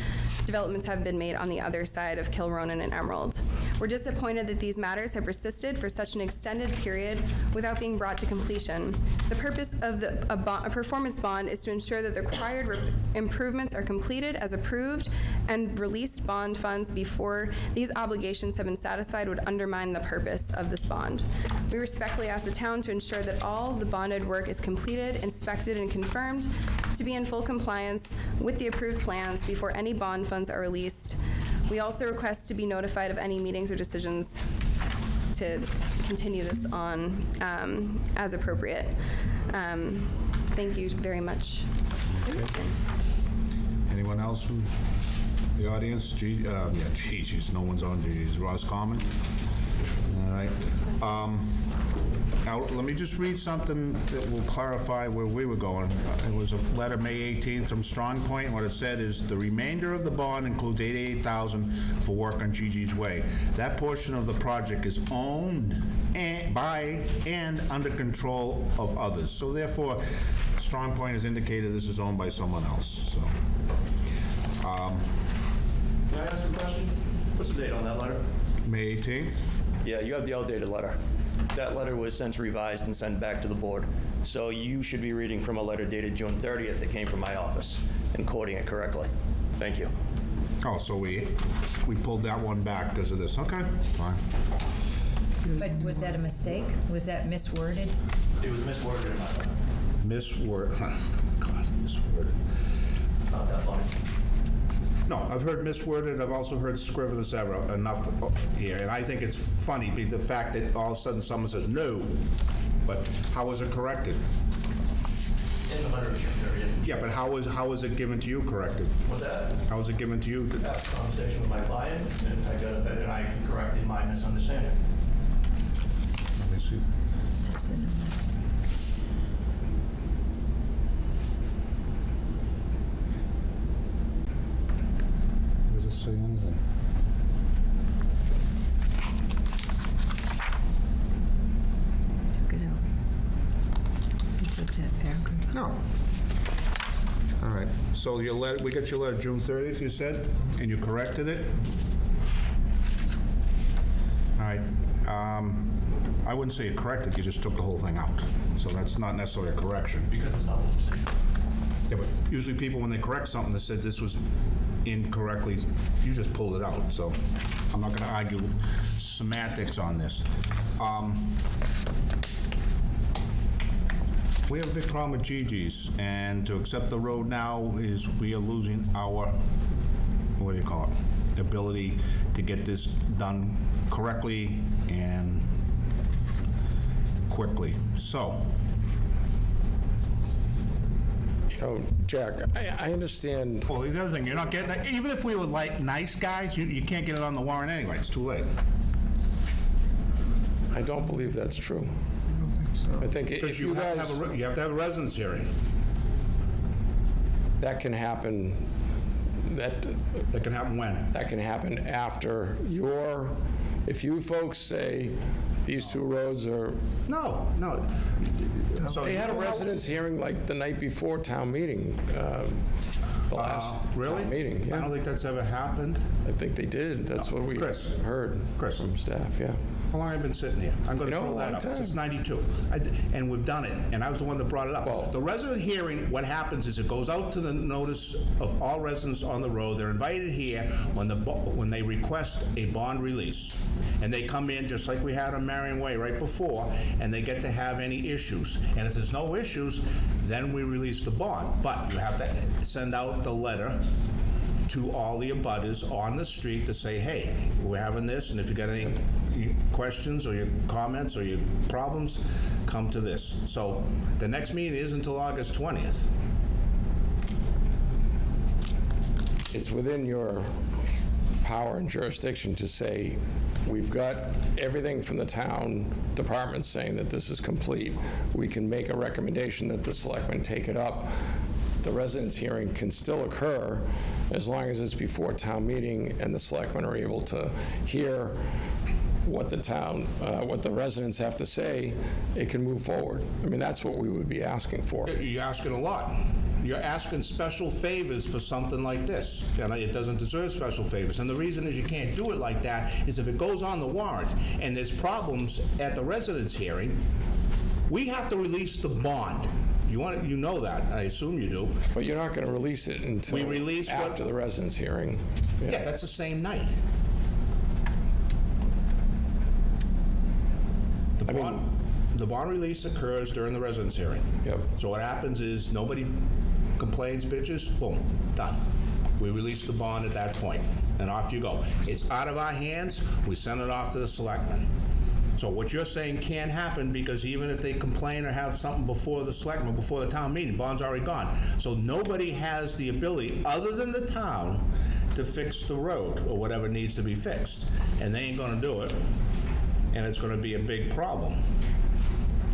developments have been made on the other side of Kilronan and Emerald. We're disappointed that these matters have persisted for such an extended period without being brought to completion. The purpose of a performance bond is to ensure that the required improvements are completed as approved, and released bond funds before these obligations have been satisfied would undermine the purpose of this bond. We respectfully ask the town to ensure that all the bonded work is completed, inspected, and confirmed to be in full compliance with the approved plans before any bond funds are released. We also request to be notified of any meetings or decisions to continue this on as appropriate. Thank you very much. Anyone else from the audience? Gigi's, no one's on Gigi's. Roscommon? All right. Now, let me just read something that will clarify where we were going. It was a letter May 18th from Strong Point, and what it said is, the remainder of the bond includes $88,000 for work on Gigi's Way. That portion of the project is owned by and under control of others. So therefore, Strong Point has indicated this is owned by someone else, so. Can I ask a question? What's the date on that letter? May 18th? Yeah, you have the outdated letter. That letter was since revised and sent back to the board. So you should be reading from a letter dated June 30th that came from my office and quoting it correctly. Thank you. Oh, so we pulled that one back because of this. Okay, fine. But was that a mistake? Was that misworded? It was misworded in my letter. God, misworded. It's not that funny. No, I've heard misworded, I've also heard scrivener's error enough here, and I think it's funny, the fact that all of a sudden someone says no, but how was it corrected? In the letter, June 30th. Yeah, but how was it given to you corrected? With that, How was it given to you? I had a conversation with my client, and I corrected my misunderstanding. Let me see. That's the new letter. Does it say anything? Took it out. You took that paragraph. No. All right, so your letter, we got your letter June 30th, you said, and you corrected it? All right, I wouldn't say you corrected, you just took the whole thing out. So that's not necessarily a correction. Because it's not what I'm saying. Yeah, but usually people, when they correct something, they said this was incorrectly, you just pulled it out, so I'm not gonna argue semantics on this. We have a big problem with Gigi's, and to accept the road now is we are losing our, what do you call it, ability to get this done correctly and quickly. So, You know, Jack, I understand. well, the other thing, you're not getting, even if we were like nice guys, you can't get it on the warrant anyway, it's too late. I don't believe that's true. I don't think so. I think Because if you you have to guys, have you have to have a residence hearing. that can happen, that That can happen when? that can happen after your, if you folks say these two roads are, No. So they had a residence hearing like the night before town meeting, the last Really? town meeting, I don't yeah. think that's ever happened. I think they did, that's what we Chris. heard Chris. from staff, yeah. How long have I been sitting here? I'm going to You know, throw a that long up. time. Since '92. And we've done it, and I was the one that brought it up. Well- The resident hearing, what happens is it goes out to the notice of all residents on the road. They're invited here when they request a bond release. And they come in, just like we had on Marion Way right before, and they get to have any issues. And if there's no issues, then we release the bond. But you have to send out the letter to all the abutters on the street to say, hey, we're having this, and if you got any questions or your comments or your problems, come to this. So the next meeting is until August 20th. It's within your power and jurisdiction to say, we've got everything from the town department saying that this is complete. We can make a recommendation that the selectmen take it up. the residence hearing can still occur as long as it's before town meeting and the selectmen are able to hear what the residents have to say, it can move forward. I mean, that's what we would be asking for. You're asking a lot. You're asking special favors for something like this, and it doesn't deserve special favors. And the reason is you can't do it like that is if it goes on the warrant and there's problems at the residence hearing, we have to release the bond. You know that, I assume you do. But you're not going to release it until We release what- after the residence hearing. Yeah, that's the same night. The bond release occurs during the residence hearing. Yep. So what happens is, nobody complains, bitches, boom, done. We release the bond at that point, and off you go. It's out of our hands, we send it off to the selectmen. So what you're saying can't happen, because even if they complain or have something before the selectmen, before the town meeting, bond's already gone. So nobody has the ability, other than the town, to fix the road or whatever needs to be fixed. And they ain't gonna do it, and it's gonna be a big problem.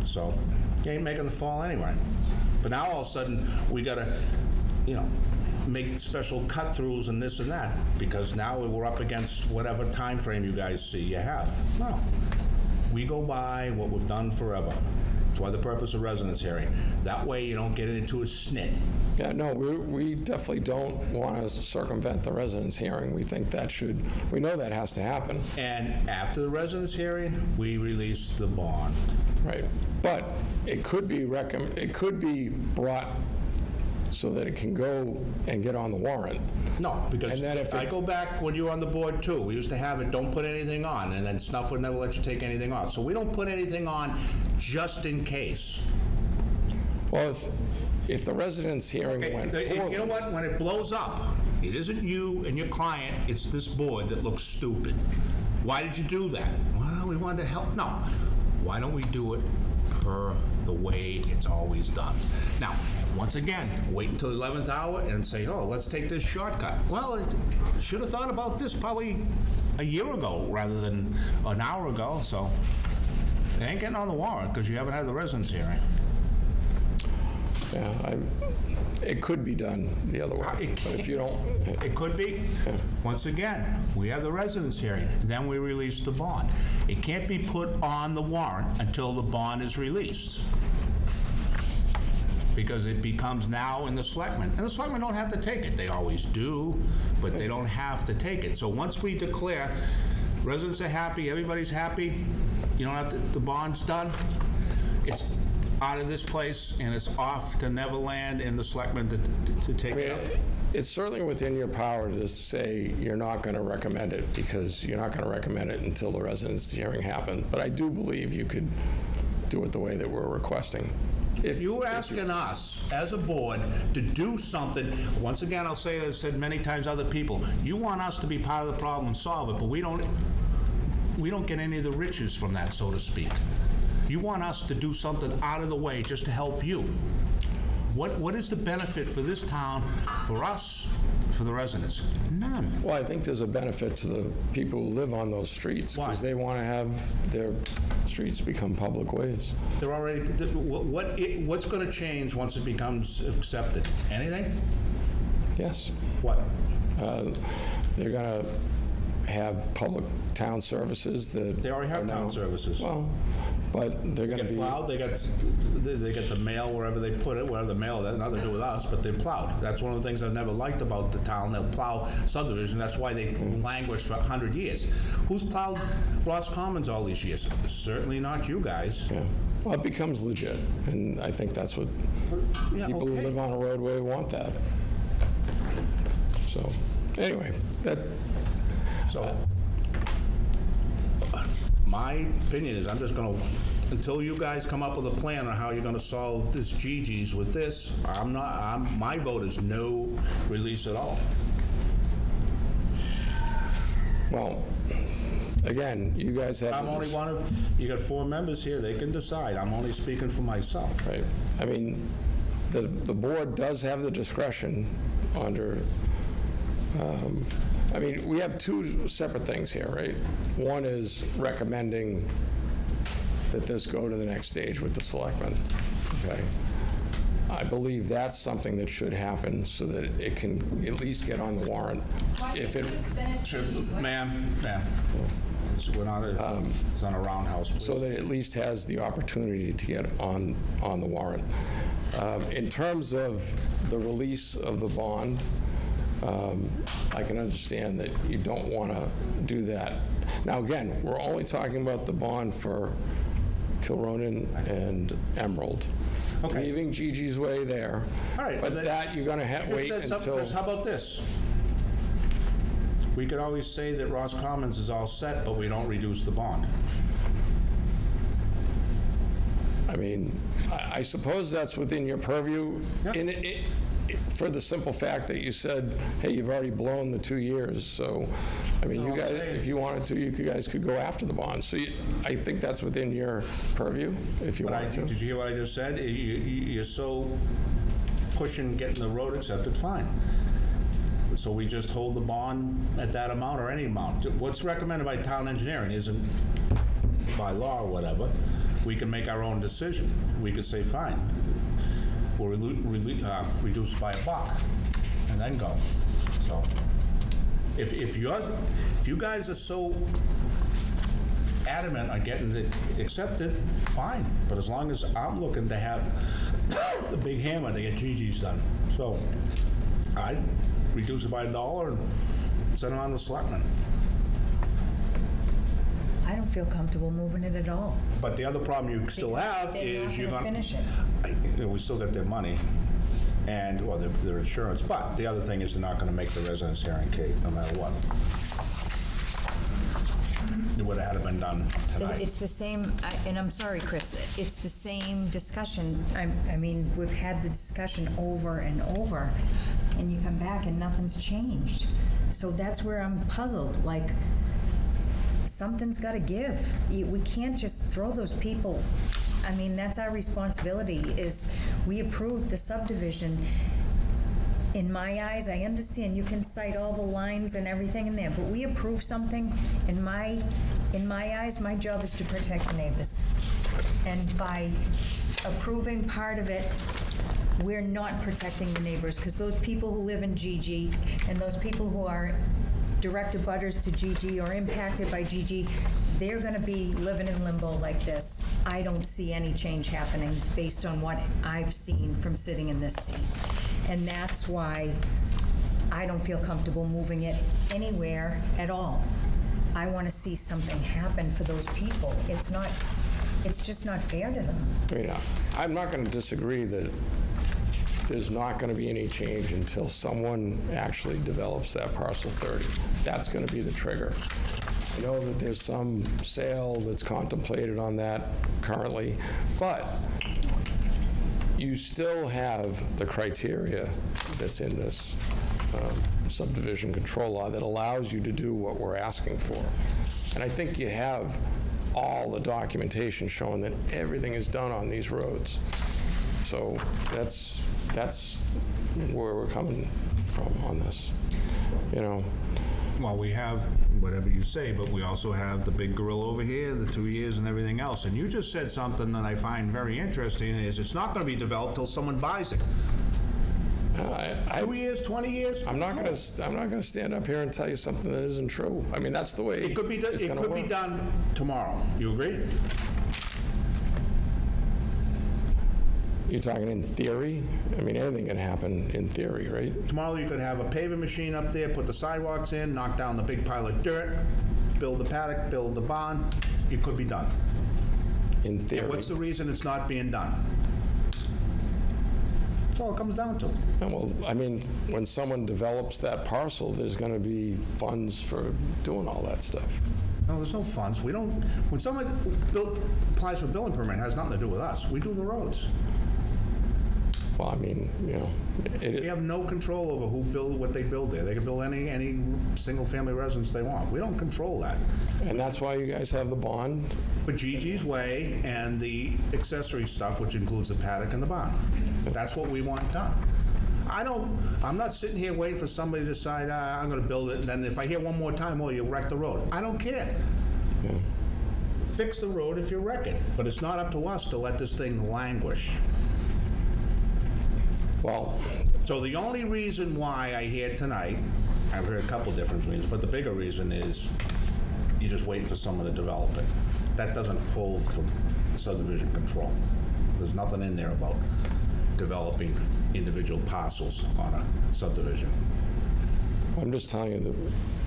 So, you ain't making the fall anyway. But now all of a sudden, we gotta, make special cut-throughs and this and that, because now we're up against whatever time frame you guys see you have. No. We go by what we've done forever. That's why the purpose of residence hearing. That way you don't get into a snit. Yeah, no, we definitely don't want to circumvent the residence hearing. We think we know that has to happen. And after the residence hearing, we release the bond. Right. But it could be brought so that it can go and get on the warrant. No, because And then if I it- go back when you were on the board too, we used to have it, don't put anything on, and then Snuff would never let you take anything off. So we don't put anything on just in case. Well, if the residence hearing went You know poorly, what, when it blows up, it isn't you and your client, it's this board that looks stupid. Why did you do that? Well, we wanted to help. No. Why don't we do it per the way it's always done? Now, once again, wait until the 11th hour and say, oh, let's take this shortcut. Well, it should have thought about this probably a year ago rather than an hour ago, so it ain't getting on the warrant because you haven't had the residence hearing. yeah, it could be done the other way. But if you don't, It could be. Once again, we have the residence hearing, then we release the bond. It can't be put on the warrant until the bond is released, because it becomes now in the selectmen. And the selectmen don't have to take it. They always do, but they don't have to take it. So once we declare residents are happy, everybody's happy, you don't have to, the bond's done, it's out of this place and it's off to Neverland and the selectmen to take it up. it's certainly within your power to say you're not going to recommend it, because you're not going to recommend it until the residence hearing happens. But I do believe you could do it the way that we're requesting. If you were asking us, as a board, to do something, once again, I'll say, as I've said many times to other people, you want us to be part of the problem and solve it, but we don't get any of the riches from that, so to speak. You want us to do something out of the way just to help you. What is the benefit for this town, for us, for the residents? None. Well, I think there's a benefit to the people who live on those streets, Why? because they want to have their streets become public ways. They're already, what's going to change once it becomes accepted? Anything? Yes. What? They're going to have public town services that... They already have are now- town services. Well, but they're going to Get be... plowed, they get the mail wherever they put it, wherever the mail, that has nothing to do with us, but they're plowed. That's one of the things I've never liked about the town, they'll plow subdivision, that's why they languished for 100 years. Who's plowed Ross Commons all these years? Certainly not you guys. Yeah. Well, it becomes legit, and I think that's what Yeah, people who okay. live on a roadway want that. So, anyway, So, my opinion is, I'm just gonna, until you guys come up with a plan on how you're gonna solve this Gigi's with this, my vote is no release at all. well, again, you guys have... I'm only one of, you got 4 members here, they can decide, I'm only speaking for myself. Right. I mean, the board does have the discretion under, I mean, we have 2 separate things here, right? One is recommending that this go to the next stage with the selectmen, okay? I believe that's something that should happen so that it can at least get on the warrant. If it, Ma'am, we're not, it's not a roundhouse. please. so that it at least has the opportunity to get on the warrant. In terms of the release of the bond, I can understand that you don't want to do that. Now, again, we're only talking about the bond for Kilronan and Emerald. Okay. Leaving Gigi's Way there. All right, But but that, you're going to You wait just said something, until... Chris, how about this? We could always say that Ross Commons is all set, but we don't reduce the bond. I mean, I suppose that's within your purview. Yeah. For the simple fact that you said, hey, you've already blown the 2 years, so, I mean, No, you I'm guys, saying- if you wanted to, you guys could go after the bond. So I think that's within your purview, if you But want to. did you hear what I just said? You're so pushing getting the road accepted, fine. So we just hold the bond at that amount or any amount. What's recommended by town engineering isn't by law or whatever. We can make our own decision. We could say, fine, we'll reduce it by $1 and then go. So if you guys are so adamant on getting it accepted, fine. But as long as I'm looking to have the big hammer to get Gigi's done. So I'd reduce it by $1 and send it on the selectmen. I don't feel comfortable moving it at all. But the other problem you still have They're is not you're gonna gonna... finish it. We still got their money and, well, their insurance. But the other thing is they're not gonna make the residents here in Cape, no matter what. It would have had to been done tonight. It's the same, and I'm sorry, Chris, it's the same discussion. I mean, we've had the discussion over and over, and you come back and nothing's changed. So that's where I'm puzzled, like, something's got to give. We can't just throw those people, I mean, that's our responsibility, is we approve the subdivision. In my eyes, I understand you can cite all the lines and everything in there, but we approve something, in my eyes, my job is to protect the neighbors. And by approving part of it, we're not protecting the neighbors, because those people who live in GG and those people who are direct abutters to GG or impacted by GG, they're gonna be living in limbo like this. I don't see any change happening based on what I've seen from sitting in this seat. And that's why I don't feel comfortable moving it anywhere at all. I wanna see something happen for those people. It's just not fair to them. I mean, I'm not going to disagree that there's not going to be any change until someone actually develops that parcel 30. That's going to be the trigger. I know that there's some sale that's contemplated on that currently, but you still have the criteria that's in this subdivision control law that allows you to do what we're asking for. And I think you have all the documentation showing that everything is done on these roads. So that's where we're coming from on this, you know. Well, we have whatever you say, but we also have the big gorilla over here, the 2 years and everything else. And you just said something that I find very interesting, is it's not going to be developed till someone buys it. 2 years, 20 years? I'm not going to stand up here and tell you something that isn't true. I mean, that's the way It could be done, it's it gonna could be work. done tomorrow. You agree? You're talking in theory? I mean, anything can happen in theory, right? Tomorrow you could have a paving machine up there, put the sidewalks in, knock down the big pile of dirt, build the paddock, build the barn. It could be done. In theory. And what's the reason it's not being done? That's all it comes down to. Well, I mean, when someone develops that parcel, there's going to be funds for doing all that stuff. No, there's no funds. We don't, when someone applies for a building permit, it has nothing to do with us. We do the roads. Well, I mean, you know, We have no control over what they build there. They can build any single-family residence they want. We don't control that. and that's why you guys have the bond. For Gigi's Way and the accessory stuff, which includes the paddock and the barn. That's what we want done. I'm not sitting here waiting for somebody to decide, I'm gonna build it, and then if I hear one more time, oh, you wrecked the road. I don't care. Fix the road if you wreck it, but it's not up to us to let this thing languish. Well, So the only reason why I hear tonight, I've heard a couple different reasons, but the bigger reason is you're just waiting for someone to develop it. That doesn't hold for subdivision control. There's nothing in there about developing individual parcels on a subdivision. I'm just telling you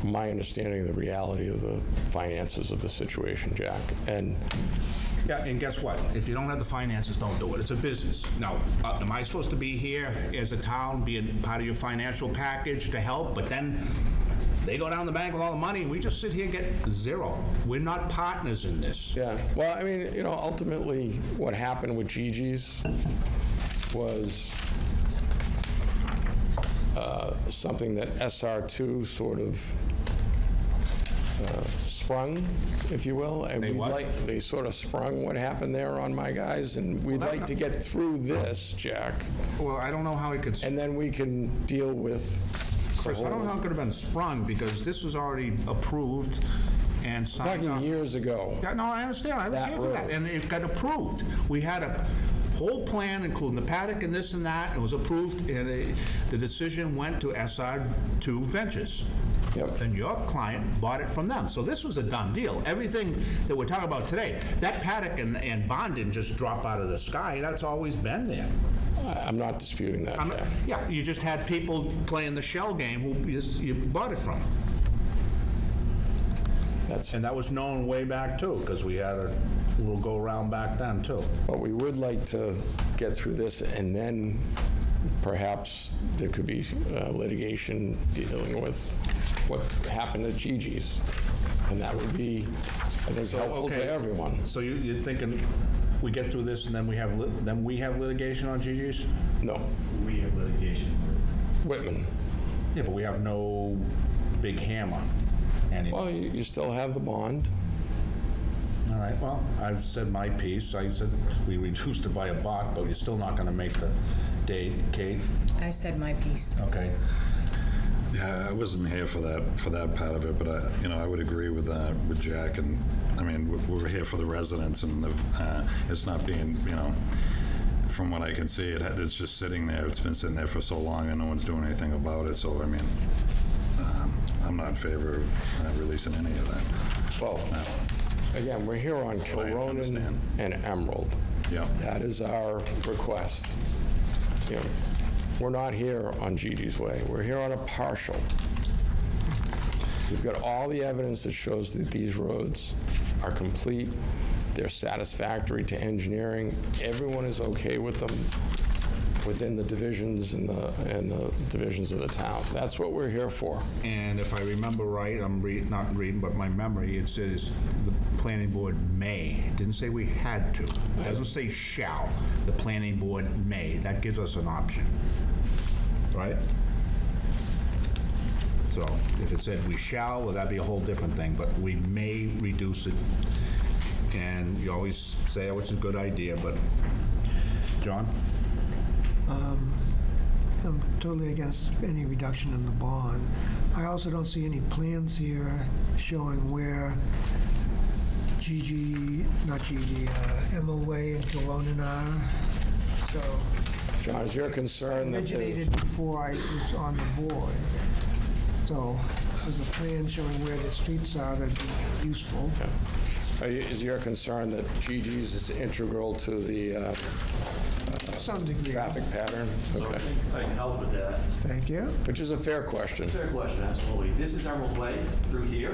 my understanding of the reality of the finances of the situation, Jack. And Yeah, and guess what? If you don't have the finances, don't do it. It's a business. Now, am I supposed to be here as a town, being part of your financial package to help, but then they go down the bank with all the money and we just sit here and get zero? We're not partners in this. yeah, well, I mean, you know, ultimately, what happened with Gigi's was something that SR2 sort of sprung, if you will. And They what? they sort of sprung what happened there on my guys, and we'd like to get through this, Jack, Well, I don't know how it could, and then we can deal with the Chris, I don't know how whole. it could have been sprung, because this was already approved and signed Talking off. years ago. Yeah, no, I understand. I was That here for that, road. and it got approved. We had a whole plan, including the paddock and this and that. It was approved, and the decision went to SR2 Ventures. Yep. And your client bought it from them. So this was a done deal. Everything that we're talking about today, that paddock and bond didn't just drop out of the sky. That's always been there. I'm not disputing that, Jack. Yeah, you just had people playing the shell game who you bought it from. That's, And that was known way back too, because we had a little go-around back then too. but we would like to get through this, and then perhaps there could be litigation dealing with what happened at Gigi's. And that would be, I think, helpful okay. to everyone. So you're thinking we get through this and then we have litigation on Gigi's? No, We have litigation. Whitman. Yeah, but we have no big hammer anymore. Well, you still have the bond. All right, well, I've said my piece. I said we reduced it by $1, but you're still not going to make the date, Kate? I said my piece. Okay. Yeah, I wasn't here for that part of it, but I would agree with Jack, and I mean, we're here for the residents, and it's not being, from what I can see, it's just sitting there. It's been sitting there for so long, and no one's doing anything about it. So I mean, I'm not in favor of releasing any of that. Well, again, we're here on Kilronan understand. and Emerald. Yeah. That is our request. You know, we're not here on Gigi's Way. We're here on a partial. We've got all the evidence that shows that these roads are complete. They're satisfactory to engineering. Everyone is okay with them within the divisions and the divisions of the town. That's what we're here for. And if I remember right, I'm not reading, but my memory, it says the planning board may. It didn't say we had to. It doesn't say shall. The planning board may. That gives us an option, right? So if it said we shall, well, that'd be a whole different thing, but we may reduce it. And you always say, oh, it's a good idea, but, John? I'm totally against any reduction in the bond. I also don't see any plans here showing where Emerald Way and Kilronan are. So John, is your concern that originated before I was on the board. So if there's a plan showing where the streets are, that'd be useful. is your concern that Gigi's is integral to the To some degree. traffic pattern? Okay, If I can help with that. Thank you. which is a fair question. Fair question, absolutely. This is Emerald Way through here,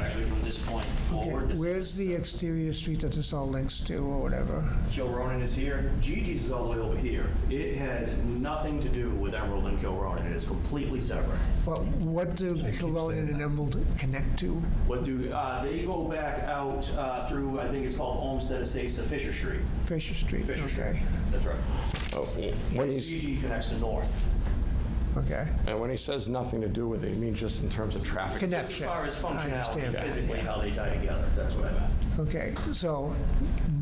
actually from this point Okay, forward. This- where's the exterior street that this all links to or whatever? Kilronan is here. Gigi's is all the way over here. It has nothing to do with Emerald and Kilronan. It is completely separate. Well, what do Kilronan and Emerald connect to? What do, they go back out through, I think it's called Olmsted Estates to Fisher Street. Fisher Street, Fisher Street. okay. That's right. Oh, When he's, Gigi connects to north. Okay. and when he says nothing to do with it, he means just in terms of traffic. Connect. As far as I functionality, understand that, physically, yeah. how they tie together, that's what I meant. Okay, so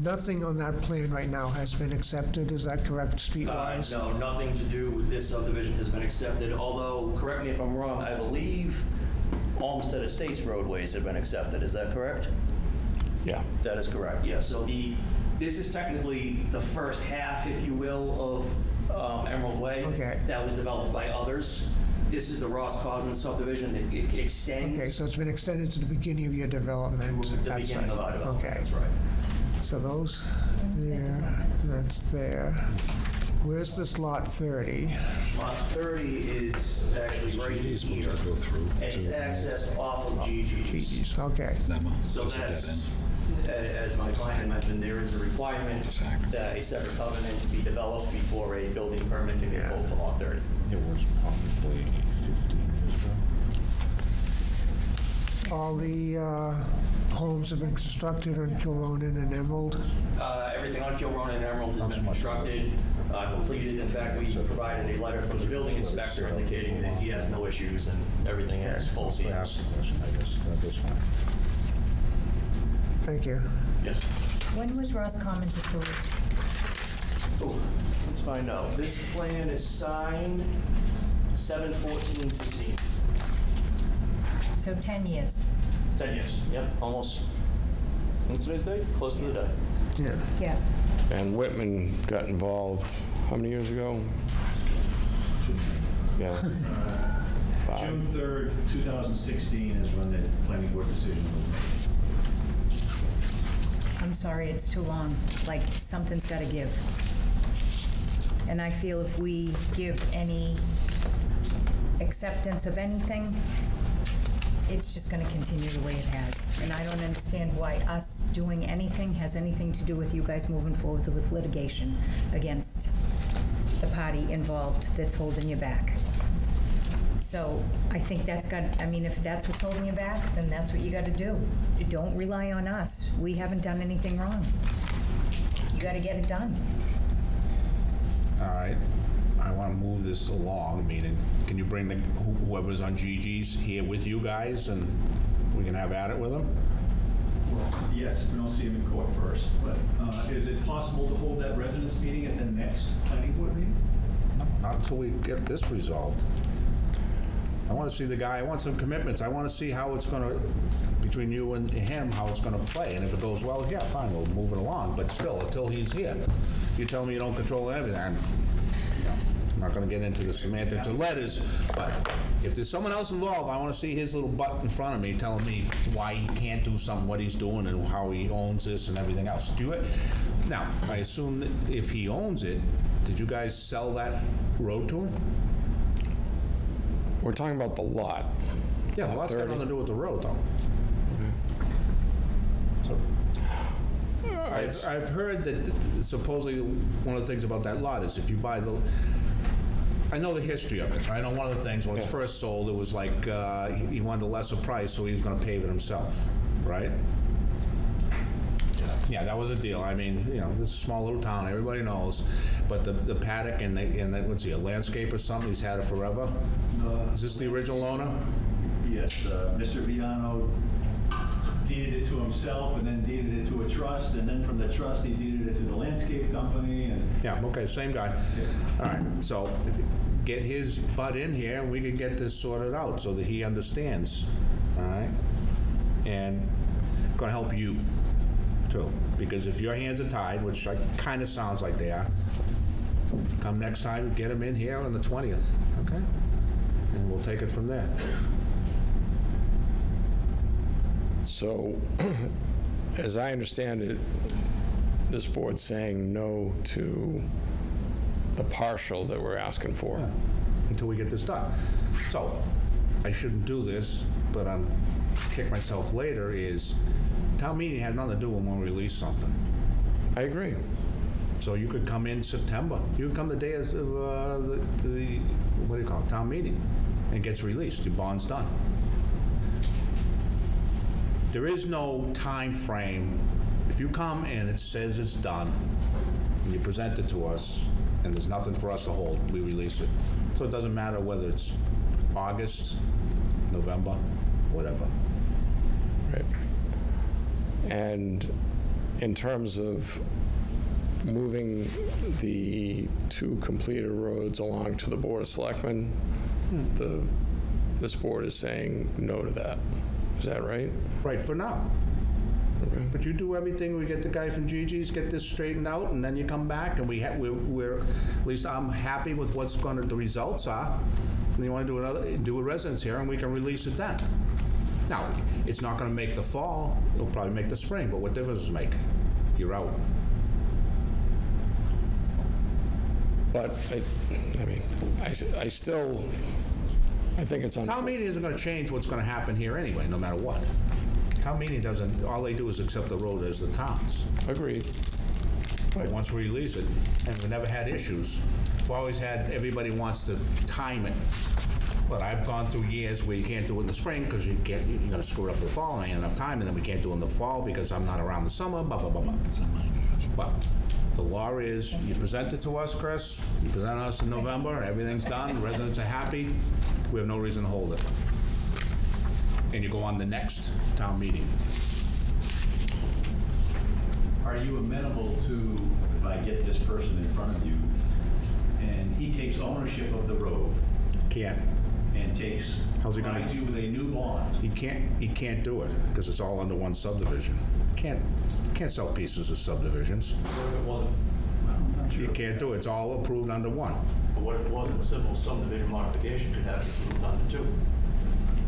nothing on that plan right now has been accepted, is that correct, streetwise? No, nothing to do with this subdivision has been accepted, although, correct me if I'm wrong, I believe Olmsted Estates roadways have been accepted, is that correct? Yeah. That is correct, yes. So this is technically the first half, if you will, of Emerald Way. Okay. That was developed by others. This is the Ross Common subdivision that extends. Okay, so it's been extended to the beginning of your development. To the That's beginning of our right. development, Okay, that's right. so those there, that's there. Where's this lot 30? Lot 30 is actually right He's supposed here. to go through And it's to accessed off of GG's. Geez, okay. Nema, So just a dead that's, end. as my client mentioned, there is a requirement that a separate covenant be developed before a building permit can be pulled for lot 30. It was probably 15 years ago. All the homes have been constructed on Kilronan and Emerald. Everything on Kilronan and Emerald has been constructed, completed. In fact, we provided a letter from the building inspector indicating that he has no issues and everything is full I seams. asked the question, I guess, that's fine. Thank you. Yes. When was Ross Commons approved? Oh, let's find out. This plan is signed 7/14/16. So 10 years. 10 years. Yep, almost. What's today's date? Close to the day. Yeah. Yeah. And Whitman got involved, how many years ago? Yeah. June 3rd, 2016 is when the planning board decision was made. I'm sorry, it's too long. Like, something's got to give. And I feel if we give any acceptance of anything, it's just going to continue the way it has. And I don't understand why us doing anything has anything to do with you guys moving forward with litigation against the party involved that's holding you back. So I think that's got, I mean, if that's what's holding you back, then that's what you got to do. You don't rely on us. We haven't done anything wrong. You got to get it done. All right, I want to move this along, meaning, can you bring whoever's on GG's here with you guys, and we can have at it with them? Well, yes, we don't see him in court first, but is it possible to hold that residence meeting at the next planning board meeting? Not until we get this resolved. I want to see the guy, I want some commitments, I want to see how it's going to, between you and him, how it's going to play, and if it goes well, yeah, fine, we'll move it along, but still, until he's here, you tell me you don't control everything, I'm not going to get into the semantics of letters, but if there's someone else involved, I want to see his little butt in front of me telling me why he can't do something, what he's doing, and how he owns this and everything else. Do it. Now, I assume that if he owns it, did you guys sell that road to him? We're talking about the lot. Yeah, well, that's got 30. nothing to do with the road, though. So, I've heard that supposedly one of the things about that lot is if you buy the, I know the history of it. I know one of the things, when it was first sold, it was like he wanted a lesser price, so he was going to pave it himself, right? Yeah, that was a deal. I mean, you know, this is a small little town, everybody knows. But the paddock and what's he, a landscape or something, he's had it forever? Is this the original owner? Yes, Mr. Viano deeded it to himself and then deeded it to a trust, and then from the trust, he deeded it to the landscape company, and Yeah, okay, same guy. All right, so if you get his butt in here, and we can get this sorted out so that he understands, all right? And gonna help you, too, because if your hands are tied, which kind of sounds like they are, come next time, get him in here on the 20th, okay? And we'll take it from there. So, as I understand it, this board's saying no to the partial that we're asking for. Until we get this done. So, I shouldn't do this, but I'm kick myself later, is town meeting has nothing to do when we release something. I agree. So you could come in September. You can come the day of the what do you call it, town meeting, and it gets released. Your bond's done. There is no time frame. If you come and it says it's done, and you present it to us, and there's nothing for us to hold, we release it. So it doesn't matter whether it's August, November, whatever. Right. And in terms of moving the two completed roads along to the Board of Selectmen, this board is saying no to that. Is that right? Right, for now. But you do everything, we get the guy from Gigi's, get this straightened out, and then you come back, and we're, at least I'm happy with what's gonna, the results are. And you wanna do a residence here, and we can release it then. Now, it's not gonna make the fall, it'll probably make the spring, but what difference does it make? You're out. But, I mean, I still, I think it's Town unfair. meeting isn't gonna change what's gonna happen here anyway, no matter what. Town meeting doesn't, all they do is accept the road as the town's. Agreed. But once we release it, and we never had issues, we've always had, everybody wants to time it. But I've gone through years where you can't do it in the spring because you're gonna screw it up for the fall, and ain't enough time, and then we can't do it in the fall because I'm not around the summer, blah, blah, blah, blah. But the law is, you present it to us, Chris, you present us in November, everything's done, residents are happy, we have no reason to hold it. And you go on the next town meeting. Are you amenable to, if I get this person in front of you, and he takes ownership of the road Can't. and How's he gonna- provides you with a new bond? He can't do it, because it's all under one subdivision. Can't sell pieces of subdivisions. What if it wasn't? I'm not You sure. can't do it, it's all approved under one. But what if it wasn't? A simple subdivision modification could have it moved under two.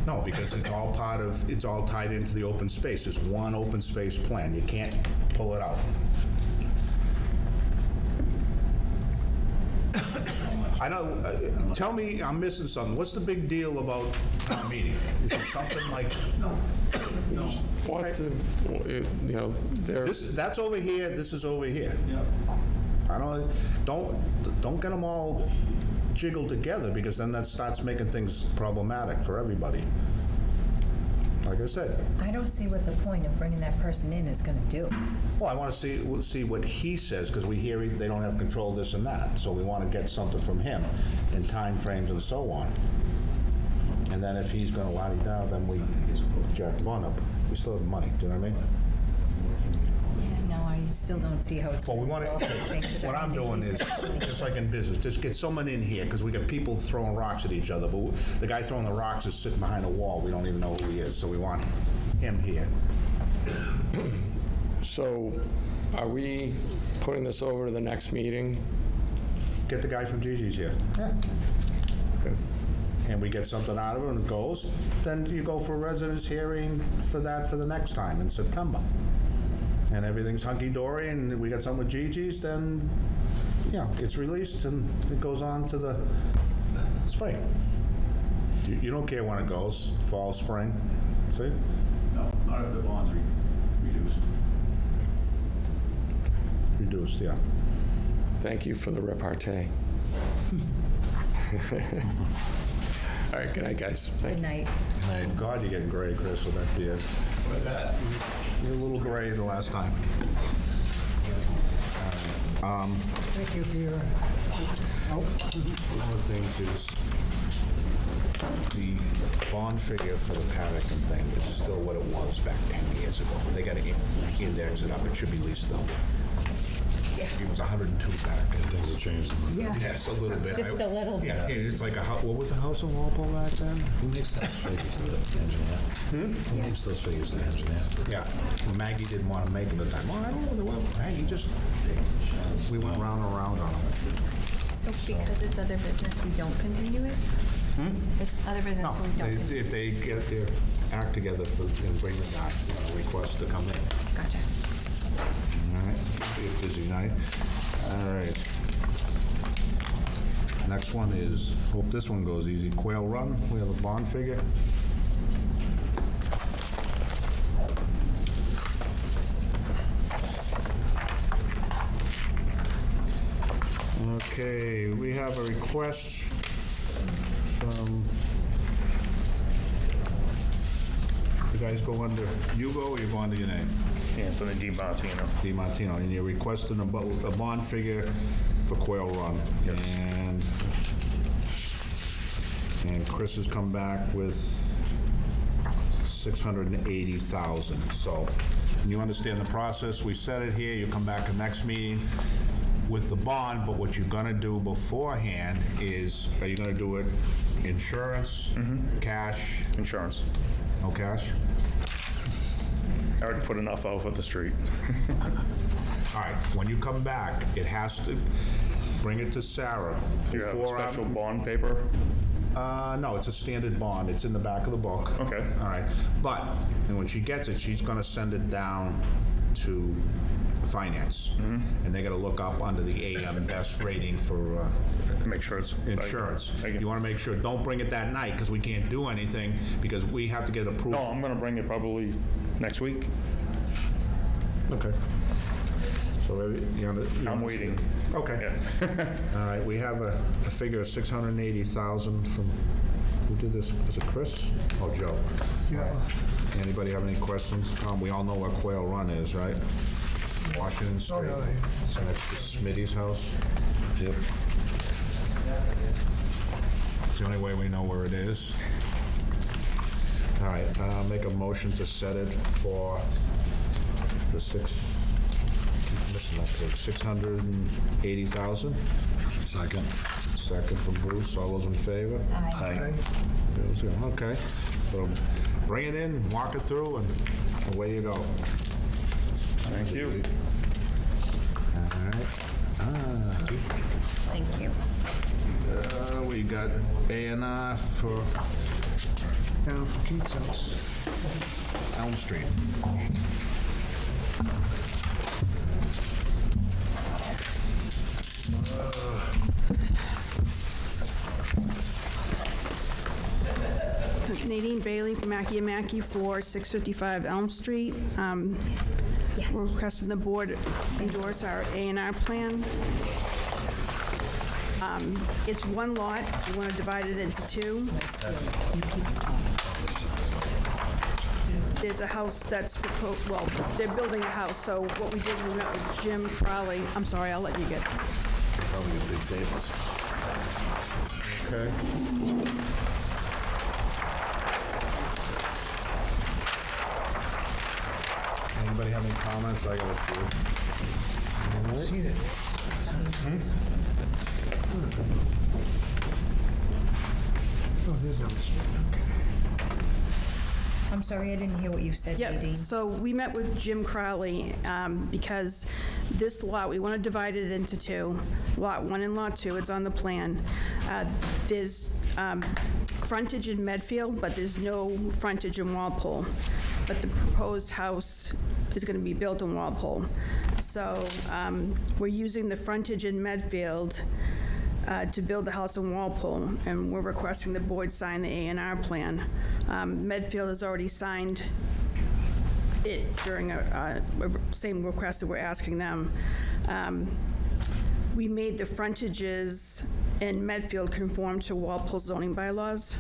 No, because it's all part of, it's all tied into the open space. It's one open space plan. You can't pull it out. I don't, tell me, I'm missing something. What's the big deal about town meeting? Is it something like, Wants to, you know, they're, that's over here, this is over here. Yeah. I don't get them all jiggled together, because then that starts making things problematic for everybody. Like I said, I don't see what the point of bringing that person in is gonna do. well, I want to see what he says, because we hear they don't have control of this and that, so we want to get something from him in timeframes and so on. And then if he's gonna la-di-da, then we jack the bond up. We still have money, do you know what I mean? No, I still don't see how it's Well, gonna we want resolve anything, 'cause to, what I'm everything doing he's is, gonna do. just like in business, just get someone in here, because we got people throwing rocks at each other, but the guy throwing the rocks is sitting behind a wall, we don't even know who he is, so we want him here. so are we putting this over to the next meeting? Get the guy from Gigi's here. Yeah. Okay. And we get something out of it and it goes, then you go for a residence hearing for that for the next time in September. And everything's hunky-dory and we got something with Gigi's, then, yeah, it's released and it goes on to the spring. You don't care when it goes, fall, spring, see? No, not if the bond's reduced. Reduced, yeah. Thank you for the repartee. All right, good night, guys. Thank Good night. God, you're getting gray, Chris, with that beard. What's that? You're a little gray the last time. Thank you for your help. One of the things is the bond figure for the Paddington thing is still what it was back 10 years ago. They got to index it up. It should be leased though. It was 102 back. Things have changed. Yes, a little bit. Just a little bit. Yeah, it's like what was a house in Walpole back then? Who makes those figures, the engineer? Who makes those figures, the engineer? Yeah. Well, Maggie didn't want to make them at the time. Well, I don't know. Hey, we went round and round on them. So because it's other business, we don't continue it? It's other business, No, so we don't continue? if they get their act together and bring the guy, request to come in. Gotcha. All right, be a busy night. All right. Next one is, hope this one goes easy, Quail Run. We have a bond figure. Okay, we have a request from, you guys go under Hugo or you go under your name? Anthony DiMartino. DiMartino, and you're requesting a bond figure for Quail Run. And Chris has come back with 680,000. So you understand the process. We set it here. You come back at next meeting with the bond, but what you're gonna do beforehand is, are you gonna do it insurance, cash? Insurance. No cash? I already put enough out for the street. All right, when you come back, it has to, bring it to Sarah. Do you have a before I'm- special bond paper? No, it's a standard bond. It's in the back of the book. Okay. All right. But, and when she gets it, she's gonna send it down to finance. And they gotta look up under the AM best rating for Make sure it's... insurance. You wanna make sure, don't bring it that night, because we can't do anything, because we have to get No, approval. I'm gonna bring it probably next week. Okay. So I'm waiting. Okay. All right, we have a figure of 680,000 from, who did this? Was it Chris? Oh, Joe. Yeah. Anybody have any questions? Tom, we all know where Quail Run is, right? Washington Street. Oh, yeah. So next to Smitty's house. Yep. It's the only way we know where it is. All right, make a motion to set it for the keep missing that page, 680,000. Second. Second from Bruce, all those in favor? Aye. Okay, so bring it in, walk it through, and away you go. Thank you. All right. Thank you. We got A&R for Down from Keith's house. Elm Street. Nadine Bailey from Mackey & Mackey for 655 Elm Street. We're requesting the board endorse our A&R plan. It's one lot. We want to divide it into two. There's a house that's proposed, well, they're building a house, so what we did, we met with Jim Crowley. I'm sorry, I'll let you get. Probably get big tables. Okay. Anybody have any comments? I got a few. Seen it. Oh, there's Elm Street, okay. I'm sorry, I didn't hear what you said, Nadine. Yeah, so we met with Jim Crowley because this lot, we want to divide it into two. Lot 1 and Lot 2, it's on the plan. There's frontage in Medfield, but there's no frontage in Walpole. But the proposed house is going to be built in Walpole. So we're using the frontage in Medfield to build the house in Walpole, and we're requesting the board sign the A&R plan. Medfield has already signed it during a same request that we're asking them. We made the frontages in Medfield conform to Walpole zoning bylaws,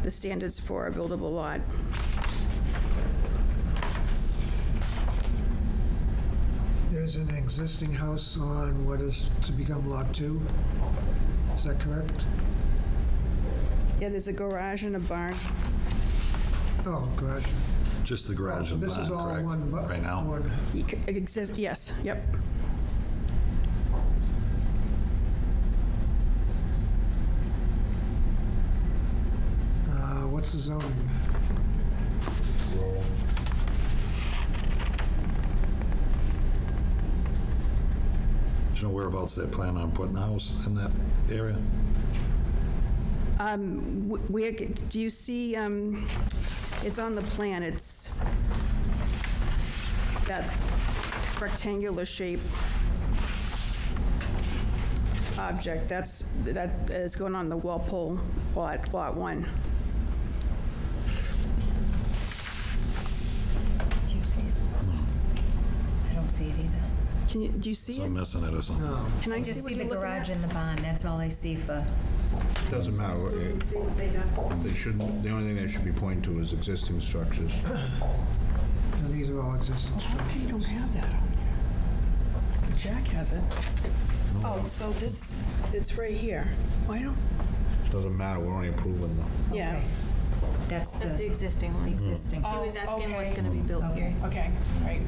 the standards for a buildable lot. There's an existing house on what is to become Lot 2. Is that correct? Yeah, there's a garage and a barn. Oh, garage. Just the garage and This is barn, all correct? one, Right now? one. It exists, yes, yep. What's the zoning? Do you know whereabouts they plan on putting the house in that area? Where, do you see, it's on the plan, it's that rectangular shape object, that is going on the Walpole lot, Lot 1. Do you see it? I don't see it either. Do you see So it? I'm missing it or something. No. Can I I see just what see the you're looking garage at? and the barn, that's all I see for, Doesn't matter. Let's see what they got. They shouldn't, the only thing they should be pointing to is existing structures. And these are all existing structures. You don't have that on there. Jack has it. Oh, so this, it's right here. Why don't, Doesn't matter, we're only approving them. yeah. that's That's the the existing one. existing. He was asking what's okay. going to be built here. Okay, right.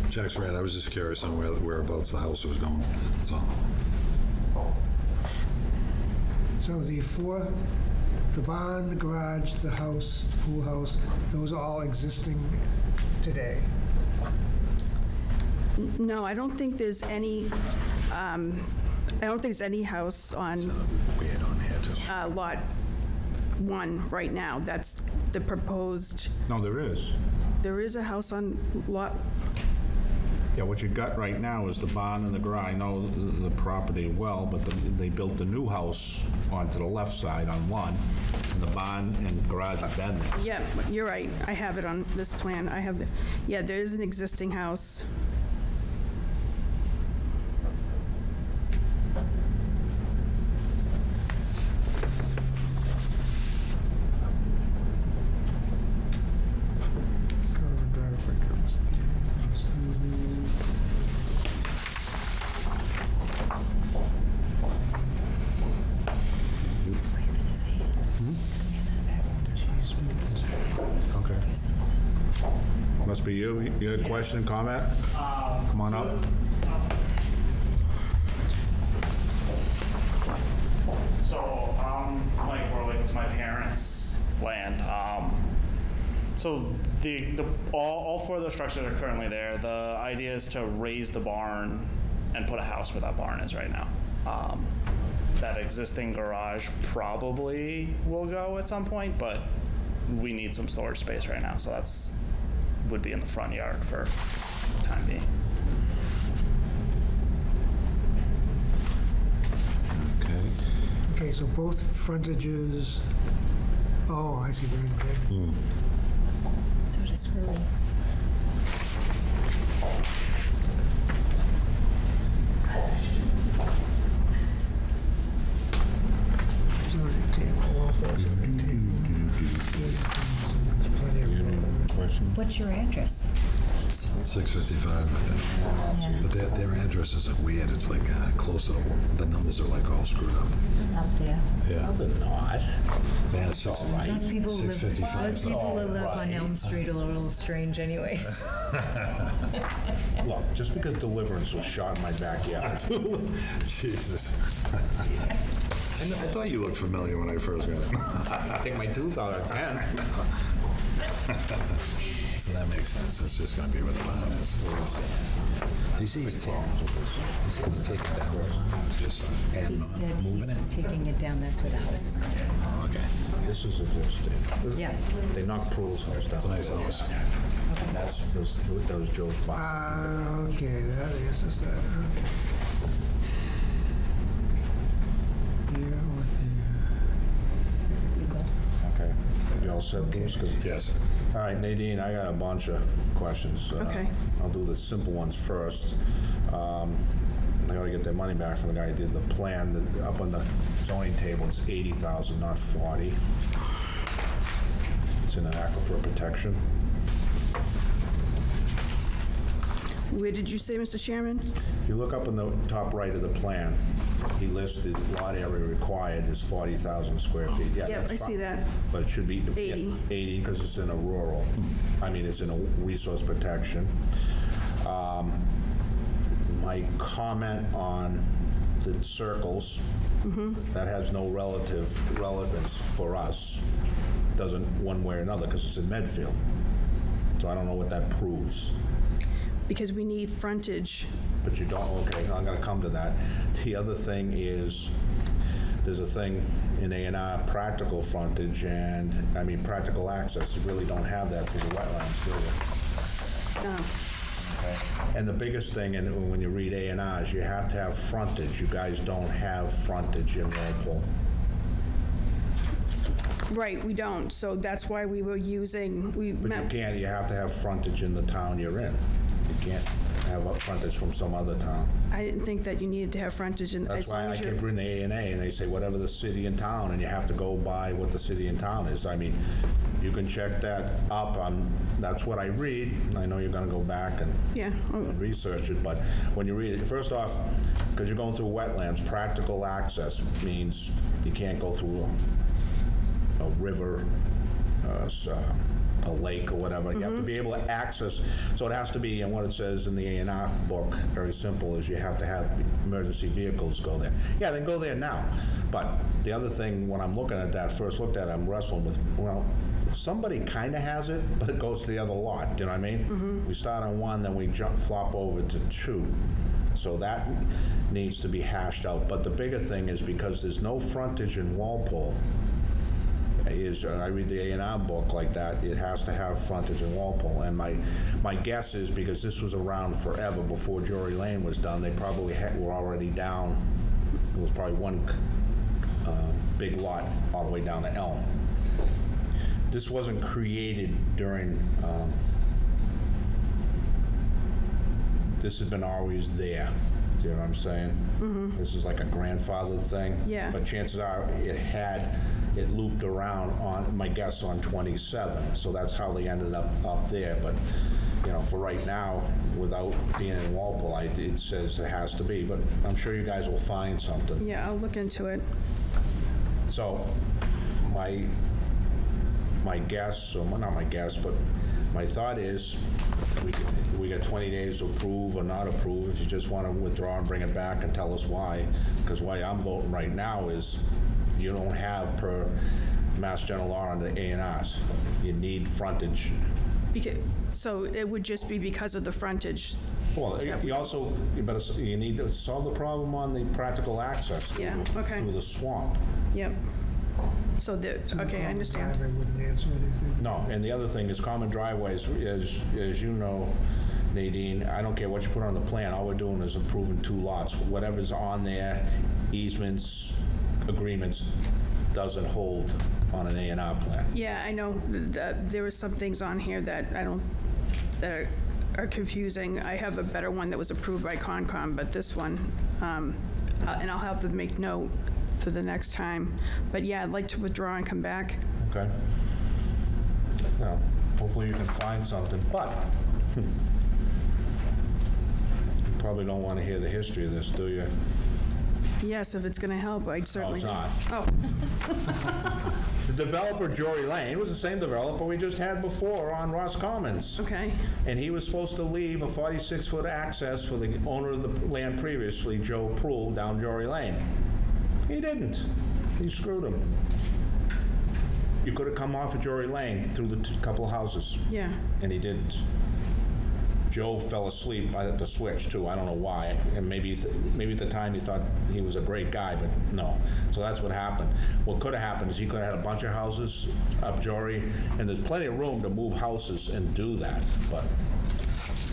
Jack's right, I was just curious on whereabouts the house was going, that's all. So the four the barn, the garage, the house, the pool house, those are all existing today? No, I don't think there's any, house on Weird on here, too. Lot 1 right now. That's the proposed, No, there is. there is a house on Lot, Yeah, what you got right now is the barn and the garage. I know the property well, but they built the new house onto the left side on one, and the barn and garage have been there. yeah, you're right. I have it on this plan. I have, yeah, there is an existing house. Covered driveway comes there, goes through there. Okay. Must be you. You had a question, comment? Come on up. So, Mike Warwick, it's my parents' land. So all four of those structures are currently there. The idea is to raise the barn and put a house where that barn is right now. That existing garage probably will go at some point, but we need some storage space right now, so would be in the front yard for the time being. Okay. Okay, so both frontages, oh, I see, they're in red. So does Hurley. Zoning table, all those are rectangles. There's plenty of room. Question? What's your address? 655, I think. But their addresses are weird. It's like close to the numbers are like all screwed up. Up there. Yeah. They're not. They're Those people who live, 655. those people who live on Elm Street are a little strange anyways. Look, just because Deliverance was shot in my backyard. Jesus. I thought you looked familiar when I first got it. Take my tooth out, I can. So that makes sense. It's just going to be where the barn is. You see, he's taking down just He and said moving it. he's taking it down, that's where the house is going. Oh, okay. This is existing. Yeah. They knocked Prule's house down. It's a nice house. And that's, that was Joe's barn. Okay, that is that, okay. Here with Okay. You all set, Bruce? 'Cause- Yes. All right, Nadine, I got a bunch of questions. Okay. I'll do the simple ones first. They gotta get their money back from the guy who did the plan. Up on the zoning table, it's 80,000, not 40. It's in an aquifer protection. Where did you say, Mr. Chairman? If you look up in the top right of the plan, he listed lot area required is 40,000 square feet. Yeah, Yep, that's I see fine. that. But it should be 80. 80, because it's in a rural, I mean, it's in a resource protection. My comment on the circles, that has no relevance for us. Doesn't one way or another, because it's in Medfield. So I don't know what that proves. Because we need frontage. But you don't, okay, I'm gonna come to that. The other thing is, there's a thing in A&R, practical frontage and, I mean, practical access. You really don't have that through the wetlands, do you? No. Okay. And the biggest thing, and when you read A&R, is you have to have frontage. You guys don't have frontage in Walpole. Right, we don't. So that's why we were using, But you can't, you have to have frontage in the town you're in. You can't have a frontage from some other town. I didn't think that you needed to have frontage in, That's as why long I as you're. keep reading the A&A, and they say whatever the city and town, and you have to go by what the city and town is. I mean, you can check that up on, that's what I read. I know you're gonna go back and Yeah. research it, but when you read it, first off, because you're going through wetlands, practical access means you can't go through a river, a lake or whatever. You have to be able to access, so it has to be, and what it says in the A&R book, very simple, is you have to have emergency vehicles go there. Yeah, they can go there now, but the other thing, when I'm looking at that, first looked at it, I'm wrestling with, well, somebody kind of has it, but it goes to the other lot, do you know what I mean? We start on one, then we flop over to two. So that needs to be hashed out. But the bigger thing is because there's no frontage in Walpole, I read the A&R book like that, it has to have frontage in Walpole. And my guess is, because this was around forever before Jory Lane was done, they probably were already down, it was probably one big lot all the way down to Elm. This wasn't created during, this has been always there. Do you know what I'm saying? This is like a grandfather thing. Yeah. But chances are it looped around on, my guess, on 27. So that's how they ended up there. But, you know, for right now, without being in Walpole, it says it has to be. But I'm sure you guys will find something. Yeah, I'll look into it. So my guess, or not my guess, but my thought is, we got 20 days to approve or not approve. If you just want to withdraw and bring it back and tell us why, because why I'm voting right now is you don't have, per Mass General Law, under A&Rs, you need frontage. So it would just be because of the frontage? Well, you also, you need to solve the problem on the practical access through the swamp. Yep. So okay, I understand. Driveway wouldn't answer anything. No, and the other thing is common driveways, as you know, Nadine, I don't care what you put on the plan, all we're doing is approving two lots. Whatever's on there, easements, agreements, doesn't hold on an A&R plan. Yeah, I know that there were some things on here that that are confusing. I have a better one that was approved by Concom, but this one, and I'll have to make note for the next time. But yeah, I'd like to withdraw and come back. Okay. Now, hopefully you can find something, but you probably don't want to hear the history of this, do you? Yes, if it's going to help, I'd certainly. it's not. Oh, The developer, Jory Lane, was the same developer we just had before on Ross Commons. okay. And he was supposed to leave a 46-foot access for the owner of the land previously, Joe Proul, down Jory Lane. He didn't. He screwed him. You could have come off of Jory Lane through the couple of houses. Yeah. And he didn't. Joe fell asleep at the switch, too. I don't know why. And maybe at the time he thought he was a great guy, but no. So that's what happened. What could have happened is he could have had a bunch of houses up Jory, and there's plenty of room to move houses and do that, but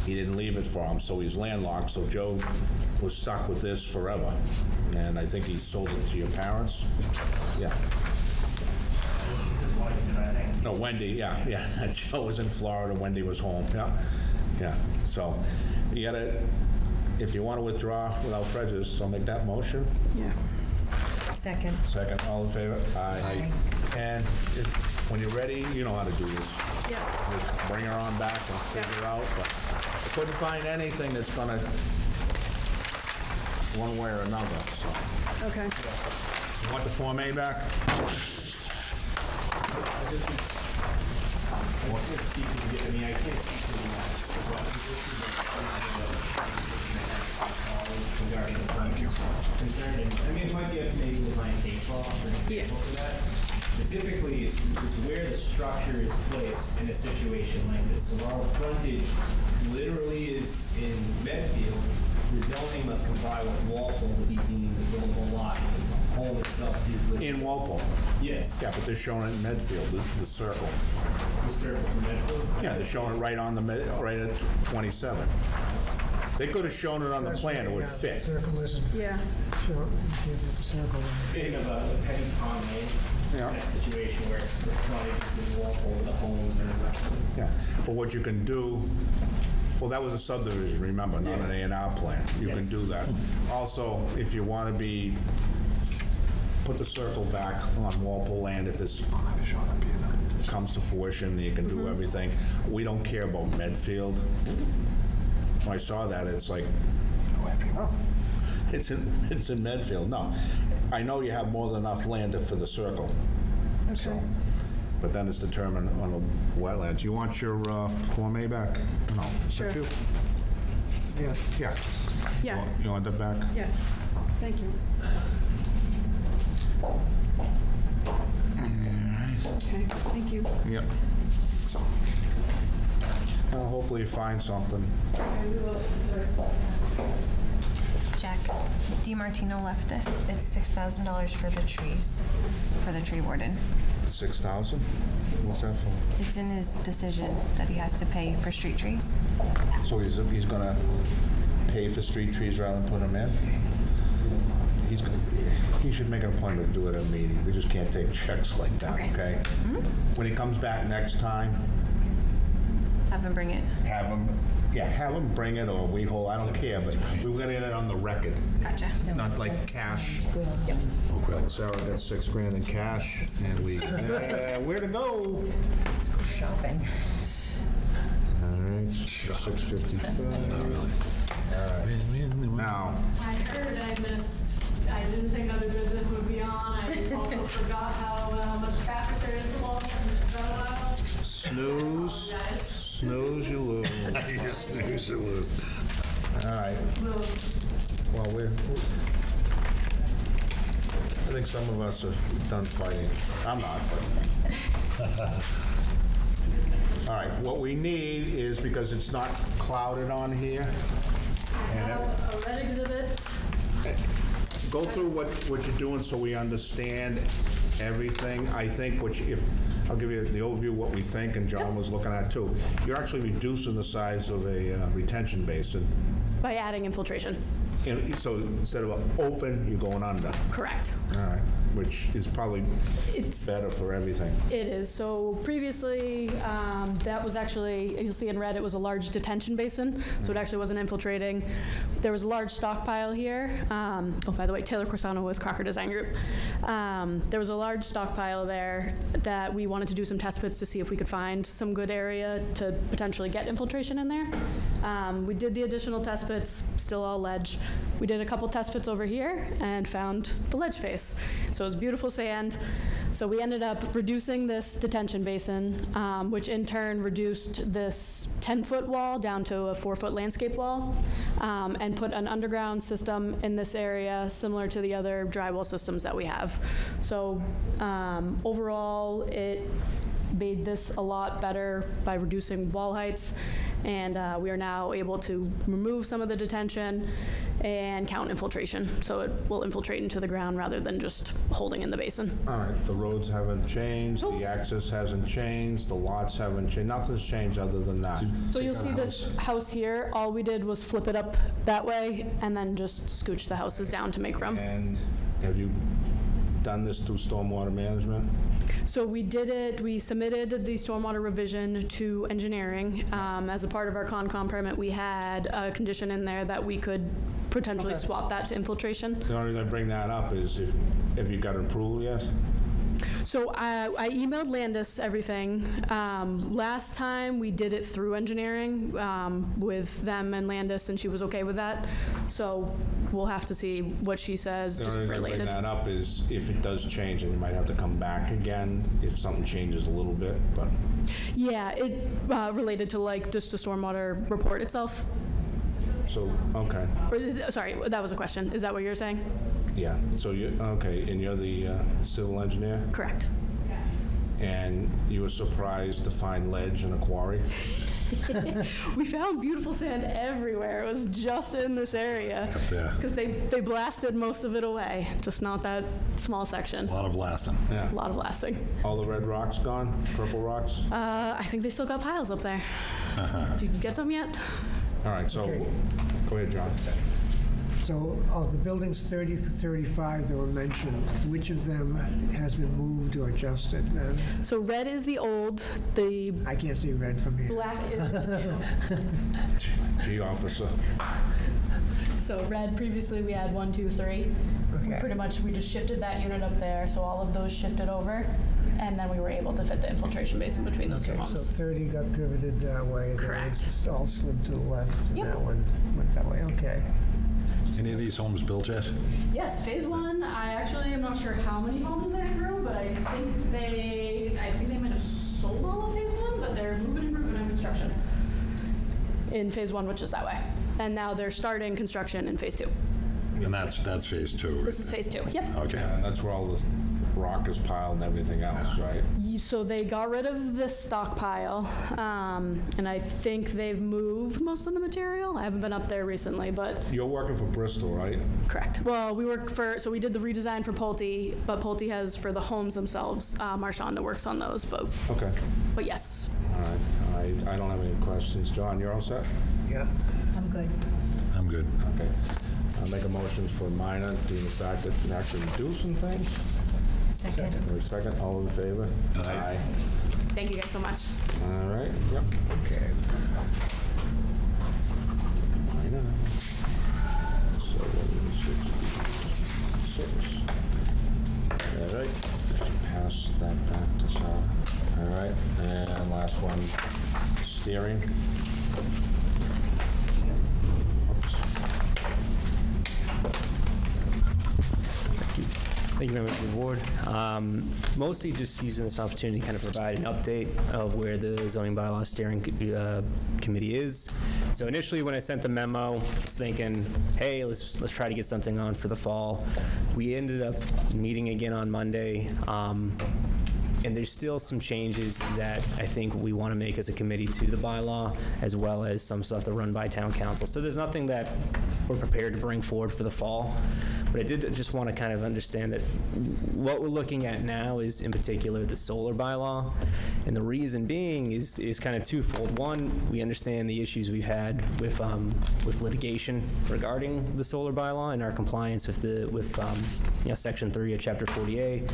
he didn't leave it for him, so he's landlocked, so Joe was stuck with this forever. And I think he sold it to your parents? Yeah. His wife did, I think. No, Wendy, yeah. Joe was in Florida, Wendy was home, yeah. So, you gotta, if you want to withdraw without prejudice, I'll make that motion. Yeah. Second. Second, all in favor? Aye. And when you're ready, you know how to do this. Yeah. Just bring her on back and figure out, but I couldn't find anything that's gonna, one way or another, so. Okay. You want the Form A back? regarding the comments concerned, and I mean, it might be up maybe with my case law for an example for that. But typically, it's where the structure is placed in a situation like this. So while the frontage literally is in Medfield, the zoning must comply with Walpole to be deemed a buildable lot. The home itself is within. In Walpole? Yes. Yeah, but they're showing it in Medfield, the circle. The circle for Medfield? Yeah, they're showing it right on right at 27. They could have shown it on the plan, it would fit. The circle isn't. Yeah. Sure, give it the circle. Thinking of a Penny Pond Lane, that situation where it's the frontage is in Walpole, the homes are in Westwood. Yeah, but what you can do, well, that was a subdivision, remember, not an A&R plan. You can do that. Also, if you want to put the circle back on Walpole land, if this comes to fruition, you can do everything. We don't care about Medfield. When I saw that, it's like, oh, it's in Medfield. No, I know you have more than enough land for the circle. Okay. So, but then it's determined on the wetlands. You want your Form A back? No. Sure. You? Yeah. Yeah. Yeah. You want that back? Yeah, thank you. Okay, thank you. Yep. Well, hopefully you find something. Jack, DiMartino left this. It's $6,000 for the trees, for the tree warden. 6,000? What's that for? It's in his decision that he has to pay for street trees. So he's gonna pay for street trees rather than put them in? He should make an appointment to do it at a meeting. We just can't take checks like that, okay? When he comes back next time, Have him bring it. have him bring it, or we hold, I don't care, but we were gonna get it on the record. Gotcha. Not like cash. Like Sarah got $6,000 in cash, and we, where to go? Let's go shopping. All right, 655. All right. Now, I heard I didn't think other business would be on. I also forgot how much traffic there is along Belleville. snooze, you lose. You snooze, you lose. All right. Well, I think some of us are done fighting. I'm not, but. All right, what we need is, because it's not clouded on here, and A red exhibit. go through what you're doing so we understand everything. I think, I'll give you the overview of what we think, and John was looking at too. You're actually reducing the size of a retention basin. By adding infiltration. So instead of open, you're going under. Correct. All right, which is probably better for everything. It is. So previously, that was actually, you'll see in red, it was a large detention basin, so it actually wasn't infiltrating. There was a large stockpile here. Oh, by the way, Taylor Corsano with Crocker Design Group. There was a large stockpile there that we wanted to do some test pits to see if we could find some good area to potentially get infiltration in there. We did the additional test pits, still all ledge. We did a couple test pits over here and found the ledge face. So it was beautiful sand. So we ended up reducing this detention basin, which in turn reduced this 10-foot wall down to a 4-foot landscape wall, and put an underground system in this area similar to the other drywall systems that we have. So overall, it made this a lot better by reducing wall heights, and we are now able to remove some of the detention and count infiltration. So it will infiltrate into the ground rather than just holding in the basin. All right, the roads haven't changed, the access hasn't changed, the lots haven't changed, nothing's changed other than that. So you'll see this house here, all we did was flip it up that way and then just scooch the houses down to make room. And have you done this through stormwater management? So we did it, we submitted the stormwater revision to engineering. As a part of our Concom permit, we had a condition in there that we could potentially swap that to infiltration. The only reason I bring that up is if you got approval yet? So I emailed Landis everything. Last time we did it through engineering with them and Landis, and she was okay with that. So we'll have to see what she says, The just only reason I bring related. that up is if it does change, then you might have to come back again if something changes a little bit, but. Yeah, it related to like just the stormwater report itself. So, okay, Or sorry, that was a question. Is that what you're saying? yeah, so okay, and you're the civil engineer? Correct. And you were surprised to find ledge in a quarry? We found beautiful sand everywhere. It was just in this area. Up there. Because they blasted most of it away, just not that small section. A lot of blasting. Yeah. A lot of blasting. All the red rocks gone? Purple rocks? I think they still got piles up there. Did you get some yet? All right, so, go ahead, John. So, of the buildings 30 through 35 that were mentioned, which of them has been moved or adjusted then? So red is the old, the I can't see red from here. black is the new. G officer. So red, previously we had 1, 2, 3. Okay. Pretty much, we just shifted that unit up there, so all of those shifted over, and then we were able to fit the infiltration basin between those two Okay, so homes. 30 got pivoted that way. Correct. It's all slid to the left, and Yep. that one went that way. Okay. Any of these homes built yet? Yes, phase 1, I actually am not sure how many homes they're through, but I think they might have sold all of phase one, but they're moving and grooving on construction in phase one, which is that way. And now they're starting construction in phase two. And that's phase two, right? This is phase two, yep. Okay. Yeah, that's where all the rock is piled and everything else, right? So they got rid of this stockpile, and I think they've moved most of the material. I haven't been up there recently, but You're working for Bristol, right? correct. Well, we work for, so we did the redesign for Pulte, but Pulte has for the homes themselves. Marshonda works on those, but Okay. yes. All right. I don't have any questions. John, you're all set? Yeah. I'm good. I'm good. Okay. I'll make a motion for minor, due to the fact that they're actually reducing things. Second. Or second, all in favor? Aye. Thank you guys so much. All right, yep. Okay. Minor. 766. All right, pass that back to Sarah. All right, and last one, steering. Thank you very much to the board. Mostly just using this opportunity to kind of provide an update of where the zoning bylaw steering committee is. So initially, when I sent the memo, I was thinking, hey, let's try to get something on for the fall. We ended up meeting again on Monday. And there's still some changes that I think we want to make as a committee to the bylaw, as well as some stuff to run by town council. So there's nothing that we're prepared to bring forward for the fall. But I did just want to kind of understand that what we're looking at now is, in particular, the solar bylaw. And the reason being is kind of twofold. One, we understand the issues we've had with litigation regarding the solar bylaw and our compliance with Section 3 of Chapter 40A.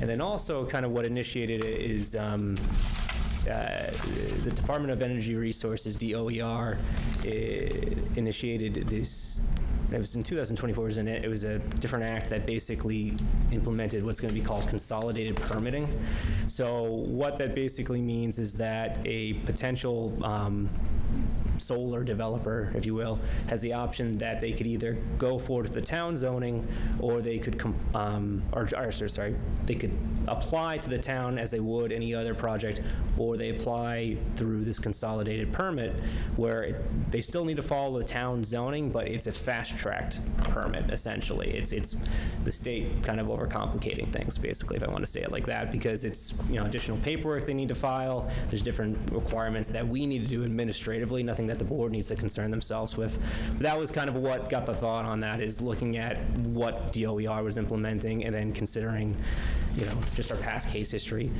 And then also kind of what initiated it is the Department of Energy Resources, DOER, initiated this. It was in 2024, it was a different act that basically implemented what's going to be called consolidated permitting. So what that basically means is that a potential solar developer, if you will, has the option that they could either go forward with the town zoning, or they could they could apply to the town as they would any other project, or they apply through this consolidated permit, where they still need to follow the town zoning, but it's a fast-tracked permit, essentially. It's the state kind of overcomplicating things, basically, if I want to say it like that, because it's additional paperwork they need to file. There's different requirements that we need to do administratively, nothing that the board needs to concern themselves with. But that was kind of what got the thought on that, is looking at what DOER was implementing and then considering, just our past case history.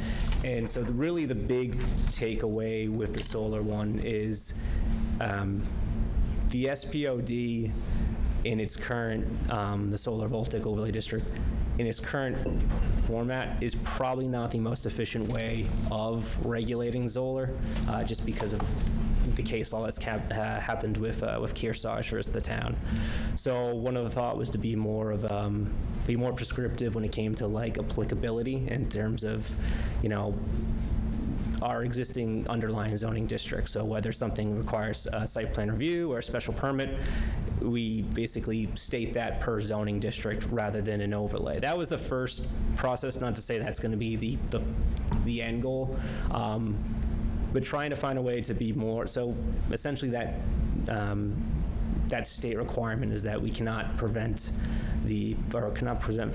And so really the big takeaway with the solar one is the SPOD in its current, the Solar Voltaic Overlay District, in its current format is probably not the most efficient way of regulating solar, just because of the case law that's happened with Kearsarge versus the town. So one of the thought was to be more prescriptive when it came to like applicability in terms of, our existing underlying zoning districts. So whether something requires a site plan review or a special permit, we basically state that per zoning district rather than an overlay. That was the first process, not to say that's going to be the end goal, but trying to find a way to be more, so essentially that state requirement is that we cannot prevent the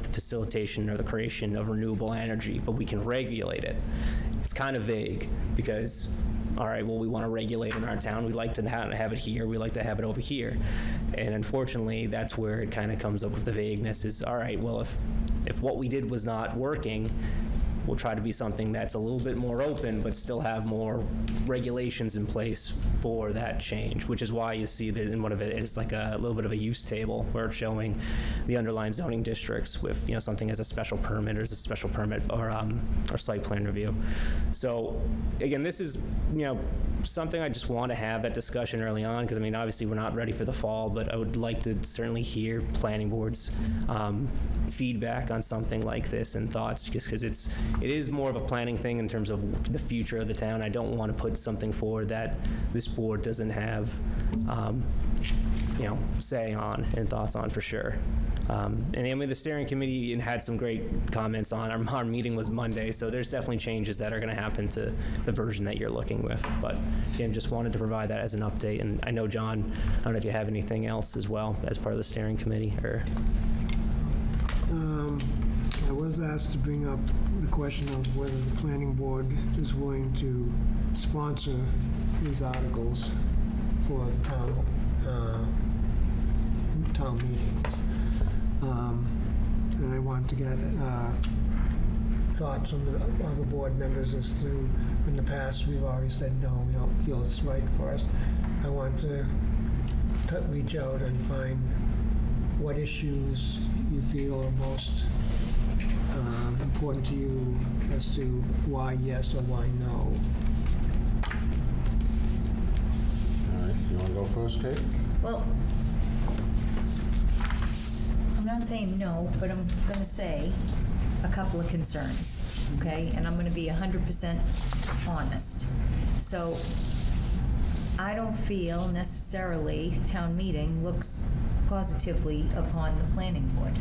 facilitation or the creation of renewable energy, but we can regulate it. It's kind of vague because, all right, well, we want to regulate in our town. We like to have it here. We like to have it over here. And unfortunately, that's where it kind of comes up with the vagueness is, all right, well, if what we did was not working, we'll try to be something that's a little bit more open, but still have more regulations in place for that change, which is why you see that in one of it is like a little bit of a use table where it's showing the underlying zoning districts with, something as a special permit or as a special permit or site plan review. So again, this is, something I just want to have that discussion early on, because obviously we're not ready for the fall, but I would like to certainly hear planning board's feedback on something like this and thoughts, just because it is more of a planning thing in terms of the future of the town. I don't want to put something forward that this board doesn't have say on and thoughts on for sure. And I mean, the steering committee had some great comments on. Our meeting was Monday, so there's definitely changes that are going to happen to the version that you're looking with. But again, just wanted to provide that as an update. And I know, John, I don't know if you have anything else as well as part of the steering committee, or. I was asked to bring up the question of whether the planning board is willing to sponsor these articles for the town meetings. And I want to get thoughts from the other board members as to, in the past, we've always said, no, we don't feel it's right for us. I want to reach out and find what issues you feel are most important to you as to why yes or why no. All right, you want to go first, Kate? Well, I'm not saying no, but I'm going to say a couple of concerns, okay? And I'm going to be 100% honest. So I don't feel necessarily town meeting looks positively upon the planning board.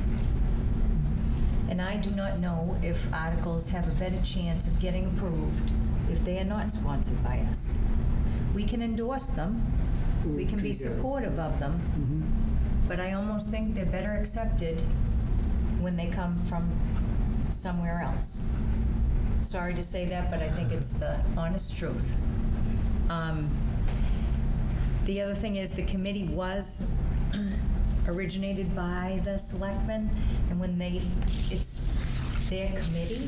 And I do not know if articles have a better chance of getting approved if they are not sponsored by us. We can endorse them, we can be supportive of them, but I almost think they're better accepted when they come from somewhere else. Sorry to say that, but I think it's the honest truth. The other thing is the committee was originated by the selectmen, and when it's their committee,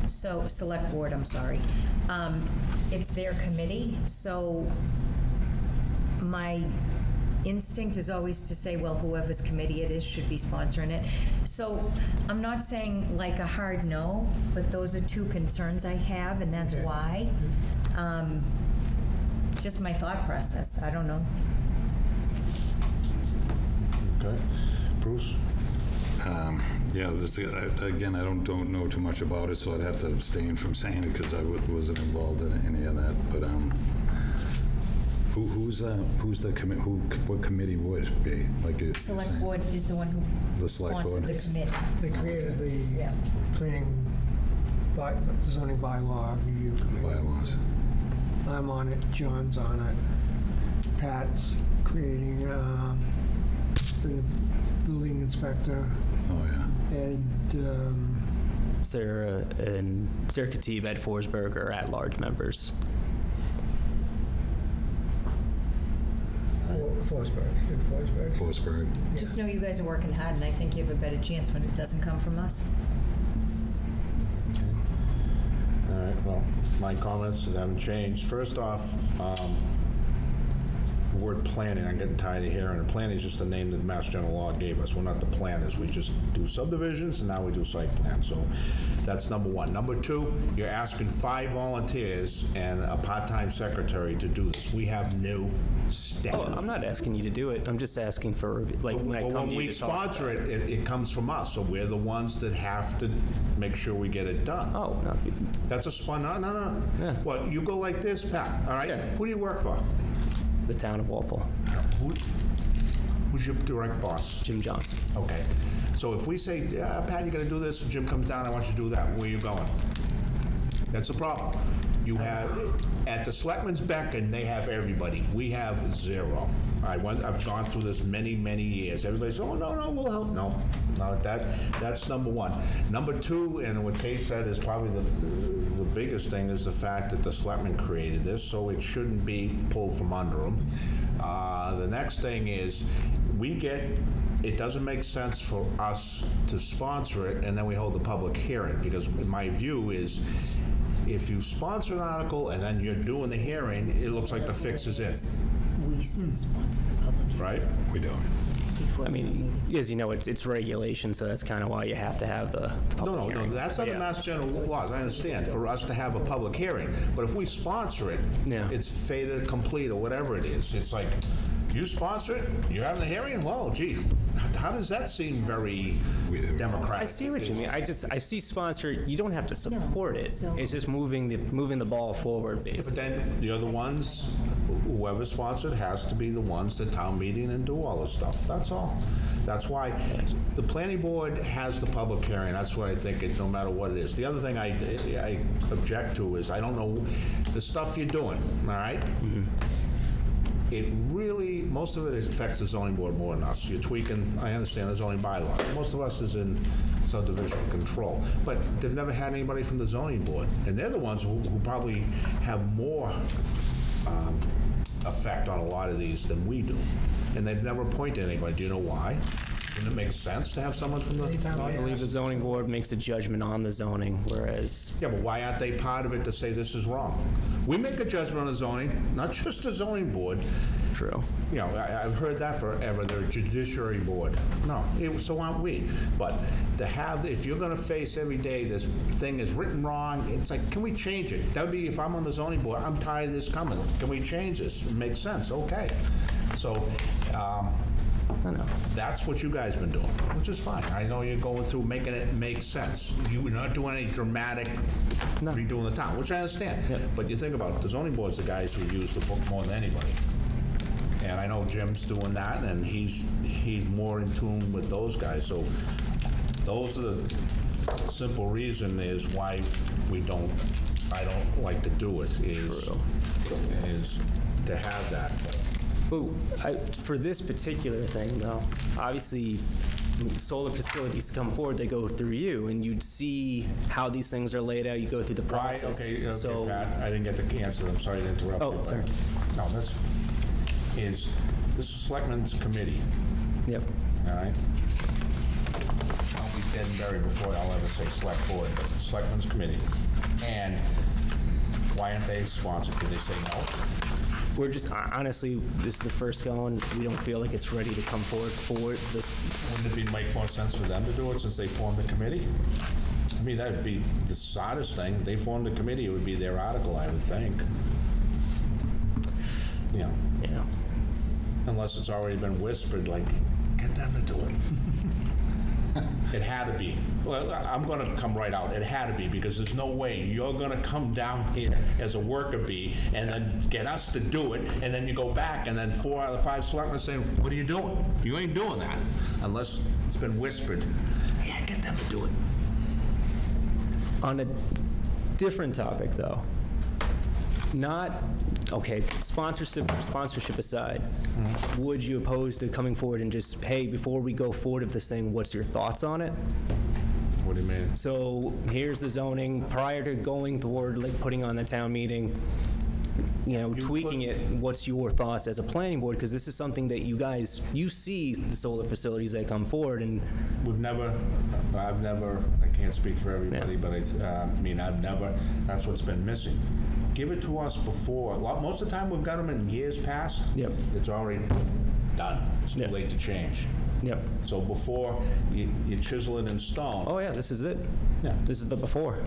so select board, I'm sorry. It's their committee, so my instinct is always to say, well, whoever's committee it is should be sponsoring it. So I'm not saying like a hard no, but those are two concerns I have, and that's why. Just my thought process, I don't know. Okay. Bruce? Yeah, again, I don't know too much about it, so I'd have to abstain from saying it because I wasn't involved in any of that. But who's the committee? What committee would it be? Like Select board is the one who the select sponsored board. the committee. They created the planning, the zoning bylaw review committee. Bylaws. I'm on it, John's on it, Pat's creating the building inspector. Oh, yeah. Ed, Sarah Khatib, Ed Forsberg are at-large members. Forsberg. Just know you guys are working hard, and I think you have a better chance when it doesn't come from us. All right, well, my comments haven't changed. First off, the word planning, I'm getting tired of hearing it. Planning is just the name that the Mass General Law gave us. We're not the planners. We just do subdivisions, and now we do site plan. So that's number one. Number two, you're asking 5 volunteers and a part-time secretary to do this. We have no staff. Oh, I'm not asking you to do it. I'm just asking for, like, when I Well, come when to you we to talk about sponsor it, it comes from us, so we're the ones that have to make sure we get it done. Oh, no. That's a no. Yeah. What, you go like this, Pat, all right? Yeah. Who do you work for? The town of Walpole. Who's your direct boss? Jim Johnson. Okay. So if we say, Pat, you gotta do this, and Jim comes down, I want you to do that, where are you going? That's the problem. You have, at the selectmen's beck, and they have everybody. We have 0. I've gone through this many, many years. Everybody says, oh, no, we'll help. No, that's number one. Number two, and what Kate said is probably the biggest thing, is the fact that the selectmen created this, so it shouldn't be pulled from under them. The next thing is, it doesn't make sense for us to sponsor it and then we hold the public hearing, because my view is, if you sponsor an article and then you're doing the hearing, it looks like the fix is in. We still sponsor the public hearing. Right? We don't. I mean, as you know, it's regulation, so that's kind of why you have to have the public hearing. No, that's under Mass General laws, I understand, for us to have a public hearing. But if we sponsor it, it's fait accompli, or whatever it is. It's like, you sponsor it, you're having a hearing? Well, gee, how does that seem very democratic? I see what you mean. I see sponsor, you don't have to support it. It's just moving the ball forward, basically. But then the other ones, whoever sponsored has to be the ones that town meeting and do all this stuff. That's all. That's why the planning board has the public hearing. That's what I think, no matter what it is. The other thing I object to is, I don't know, the stuff you're doing, all right? It really, most of it affects the zoning board more than us. You're tweaking, I understand the zoning bylaws. Most of us is in subdivision control. But they've never had anybody from the zoning board. And they're the ones who probably have more effect on a lot of these than we do. And they've never appointed anybody. Do you know why? Doesn't it make sense to have someone from the... I believe the zoning board makes a judgment on the zoning, whereas... Yeah, but why aren't they part of it to say this is wrong? We make a judgment on the zoning, not just the zoning board. True. You know, I've heard that forever, the judiciary board. No, so aren't we. But to have, if you're gonna face every day, this thing is written wrong, it's like, can we change it? That would be, if I'm on the zoning board, I'm tired of this coming. Can we change this? It makes sense, okay. So, I know. that's what you guys been doing, which is fine. I know you're going through making it make sense. You're not doing any dramatic redoing the town, which I understand. But you think about it, the zoning board's the guys who use the book more than anybody. And I know Jim's doing that, and he's more in tune with those guys. So those are the simple reason is why I don't like to do it, is to have that. But for this particular thing, though, obviously, solar facilities come forward, they go through you, and you'd see how these things are laid out, you go through the process. Okay, So, Pat, I didn't get to answer them, sorry to interrupt you. Oh, sorry. No, this is Selectmen's Committee, Yep. all right? I'll be dead and buried before I'll ever say Select Board, but Selectmen's Committee. And why aren't they sponsored? Did they say no? We're just, honestly, this is the first going. We don't feel like it's ready to come forward for this. Wouldn't it make more sense for them to do it since they formed the committee? I mean, that'd be the smartest thing. They formed a committee, it would be their article, I would think. Yeah. Yeah. Unless it's already been whispered, like, get them to do it. It had to be. Well, I'm going to come right out. It had to be, because there's no way you're going to come down here as a worker bee and then get us to do it, and then you go back, and then 4 out of the 5 selectmen saying, what are you doing? You ain't doing that. Unless it's been whispered. Yeah, get them to do it. On a different topic, though, sponsorship aside, would you oppose to coming forward and just, hey, before we go forward with this thing, what's your thoughts on it? What do you mean? So here's the zoning, prior to going toward, like, putting on the town meeting, tweaking it, what's your thoughts as a planning board? Because this is something that you see the solar facilities that come forward, and I've never, I can't speak for everybody, but that's what's been missing. Give it to us before. Most of the time, we've got them in years past. Yep. It's already done. It's too late to change. Yep. So before you chisel it in stone. Oh, yeah, this is it. Yeah. This is the before.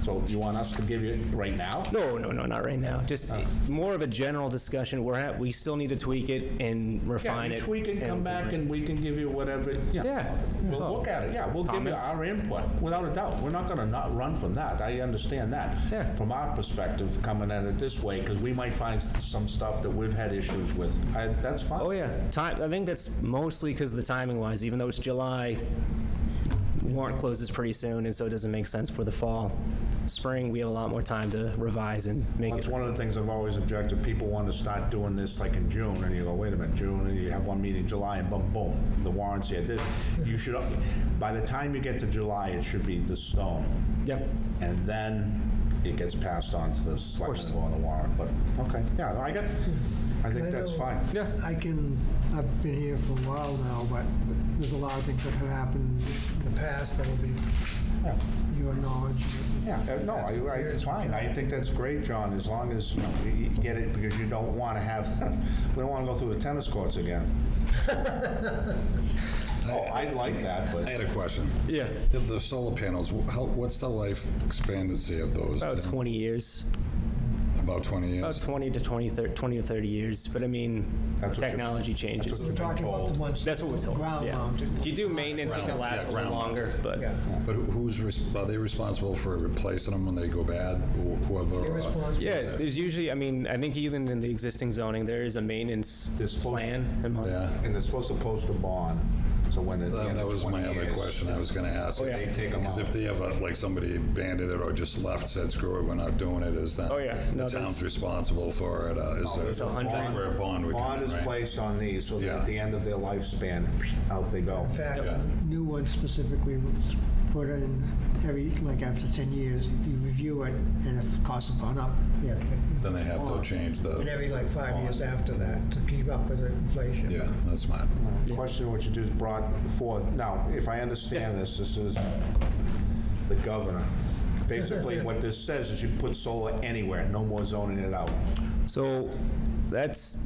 So you want us to give you it right now? No, not right now. Just more of a general discussion. We still need to tweak it and refine Yeah, it. you tweak it, come back, and we can give you whatever. Yeah. We'll look at it. Yeah, we'll give you our input, without a doubt. We're not going to not run from that. I understand that. Yeah. From our perspective, coming at it this way, because we might find some stuff that we've had issues with. That's fine. Oh, yeah. I think that's mostly because of the timing-wise. Even though it's July, warrant closes pretty soon, and so it doesn't make sense for the fall. Spring, we have a lot more time to revise and make That's it. one of the things I've always objected. People want to start doing this like in June, and you go, wait a minute, June, and you have one meeting in July, and boom, boom, the warrant's here. You should, by the time you get to July, it should be the stone. Yep. And then it gets passed on to the selectmen on the warrant. But, okay, yeah, I think that's fine. Yeah. I've been here for a while now, but there's a lot of things that have happened in the past that will be your knowledge. Yeah, no, it's fine. I think that's great, John, as long as you get it, because you don't want to have, we don't want to go through the tennis courts again. Oh, I like that, but. I had a question. Yeah. The solar panels, what's the life expectancy of those? About 20 years. About 20 About years? 20 to 20 or 30 years, but I mean, technology changes. We're talking about the ones That's what we're told, ground yeah. mounted. If you do maintenance, it can last a little longer, but. Yeah. But are they responsible for replacing them when they go bad? Whoever? They're responsible. Yeah, there's usually, I mean, I think even in the existing zoning, there is a maintenance plan. Yeah. And they're supposed to post a bond, so when it's. That was my other question I was going to ask. Oh, yeah. They take them Because out. if they ever, like somebody abandoned it or just left, said, screw it, we're not doing it, is that Oh, yeah. No, the town's there's- responsible for it? It's 100. That's where a bond would come Bond in, is right? placed on these, so that Yeah. at the end of their lifespan, out they go. In fact, Yeah. the new one specifically was put in like after 10 years, you review it, and if costs have gone up, yeah. Then they have to change the. And every like 5 years after that to keep up with the inflation. Yeah, that's smart. Question what you just brought forth. Now, if I understand this is the governor. Basically, what this says is you can put solar anywhere, no more zoning it out. So that's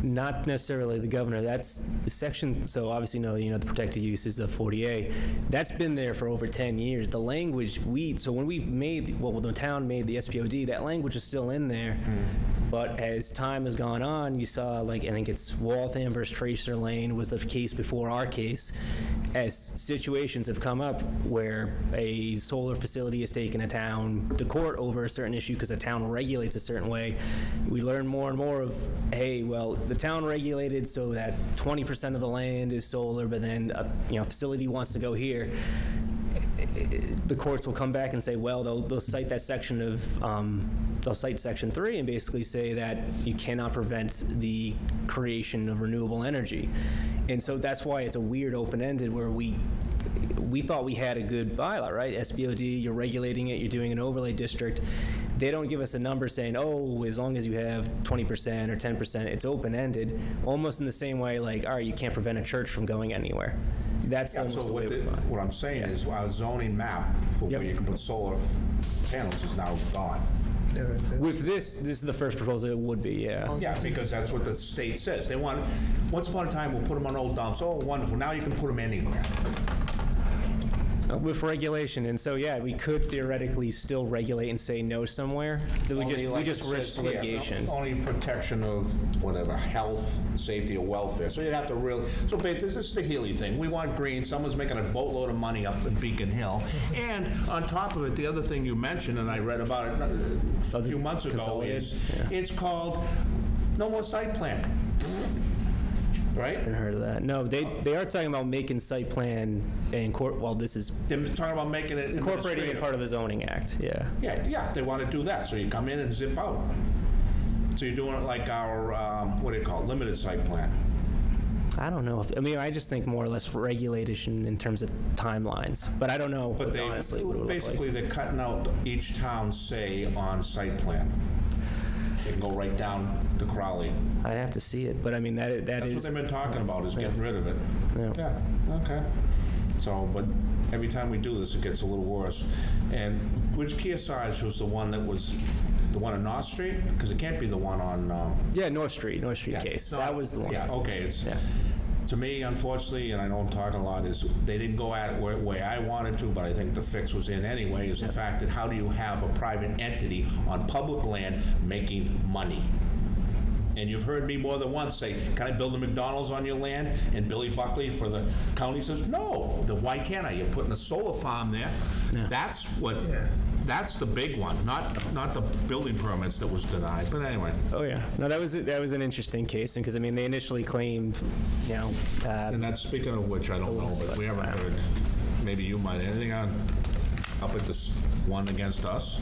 not necessarily the governor, that's the section, so obviously the protected uses of 40A, that's been there for over 10 years. The language so when we made, the town made the SPOD, that language is still in there, but as time has gone on, you saw, I think it's Waltham versus Tracer Lane was the case before our case, as situations have come up where a solar facility has taken a town to court over a certain issue because the town regulates a certain way, we learn more and more of, hey, well, the town regulated so that 20% of the land is solar, but then a facility wants to go here. The courts will come back and say, well, they'll cite that section of, they'll cite Section 3 and basically say that you cannot prevent the creation of renewable energy. And so that's why it's a weird open-ended where we thought we had a good bylaw, right? SBOD, you're regulating it, you're doing an overlay district. They don't give us a number saying, oh, as long as you have 20% or 10%, it's open-ended, almost in the same way, like, all right, you can't prevent a church from going anywhere. That's Yeah, almost so the way what, we find. what I'm saying is our zoning map for where you can put solar panels is now gone. With this is the first proposal, it would be, yeah. Yeah, because that's what the state says. They want, once upon a time, we'll put them on old dumps. Oh, wonderful, now you can put them anywhere. With regulation, and so, yeah, we could theoretically still regulate and say no somewhere. We just risk litigation. Only protection of whatever, health, safety, or welfare. So you'd have to really, so this is the Healy thing. We want green, someone's making a boatload of money up in Beacon Hill. And on top of it, the other thing you mentioned, and I read about it a few months ago, is it's called no more site plan. Right? I haven't heard of that. No, they are talking about making site plan and this is. They're talking about making it incorporating it part of the zoning act, yeah. Yeah, they want to do that, so you come in and zip out. So you're doing it like our, what do you call it, limited site plan. I don't know. I just think more or less for regulation in terms of timelines, but I don't know But they, honestly what it would look like. basically, they're cutting out each town's say on site plan. They can go right down to Crowley. I'd have to see it, but I mean, that is. That's what they've been talking about, is getting rid of it. Yeah. Yeah, okay. So, but every time we do this, it gets a little worse. And which Kearsarge was the one that was, the one on North Street? Because it can't be the one on... Yeah, North Street case. That was the one. Yeah, okay, it's... Yeah. To me, unfortunately, and I know I'm talking a lot, is they didn't go at it the way I wanted to, but I think the fix was in anyway, is the fact that how do you have a private entity on public land making money? And you've heard me more than once say, can I build a McDonald's on your land? And Billy Buckley for the county says, no. Then why can't I? You're putting a solar farm there. That's what, that's the big one, not the building permits that was denied. But anyway. Oh, yeah. No, that was an interesting case, because, they initially claimed, And that's, speaking of which, I don't know, but we haven't heard, maybe you might, anything on, up at this one against us?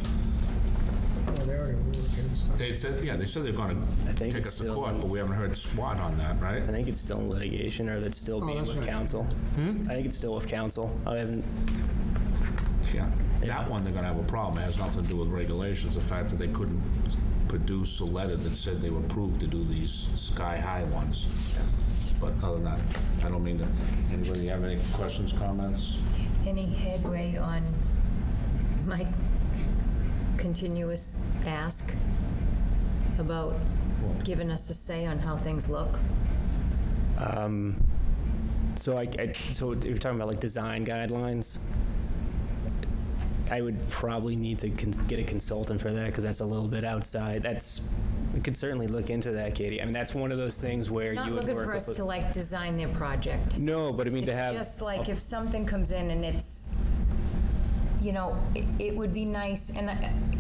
Oh, they already moved against us. They said they're gonna take us to court, but we haven't heard squat on that, right? I think it's still in litigation, or that's still being that's with right. counsel. I think it's still with counsel. I haven't. Yeah, that one, they're gonna have a problem. It has nothing to do with regulations. The fact that they couldn't produce a letter that said they were approved to do these sky-high ones. But other than that, I don't mean to, anybody have any questions, comments? Any headway on my continuous ask about giving us a say on how things look? So you're talking about like design guidelines? I would probably need to get a consultant for that, because that's a little bit outside. We could certainly look into that, Katie. I mean, that's one of those things where Not you would looking work for us with. to like design their project. No, but I mean, to have. It's just like if something comes in and it's, you know, it would be nice, and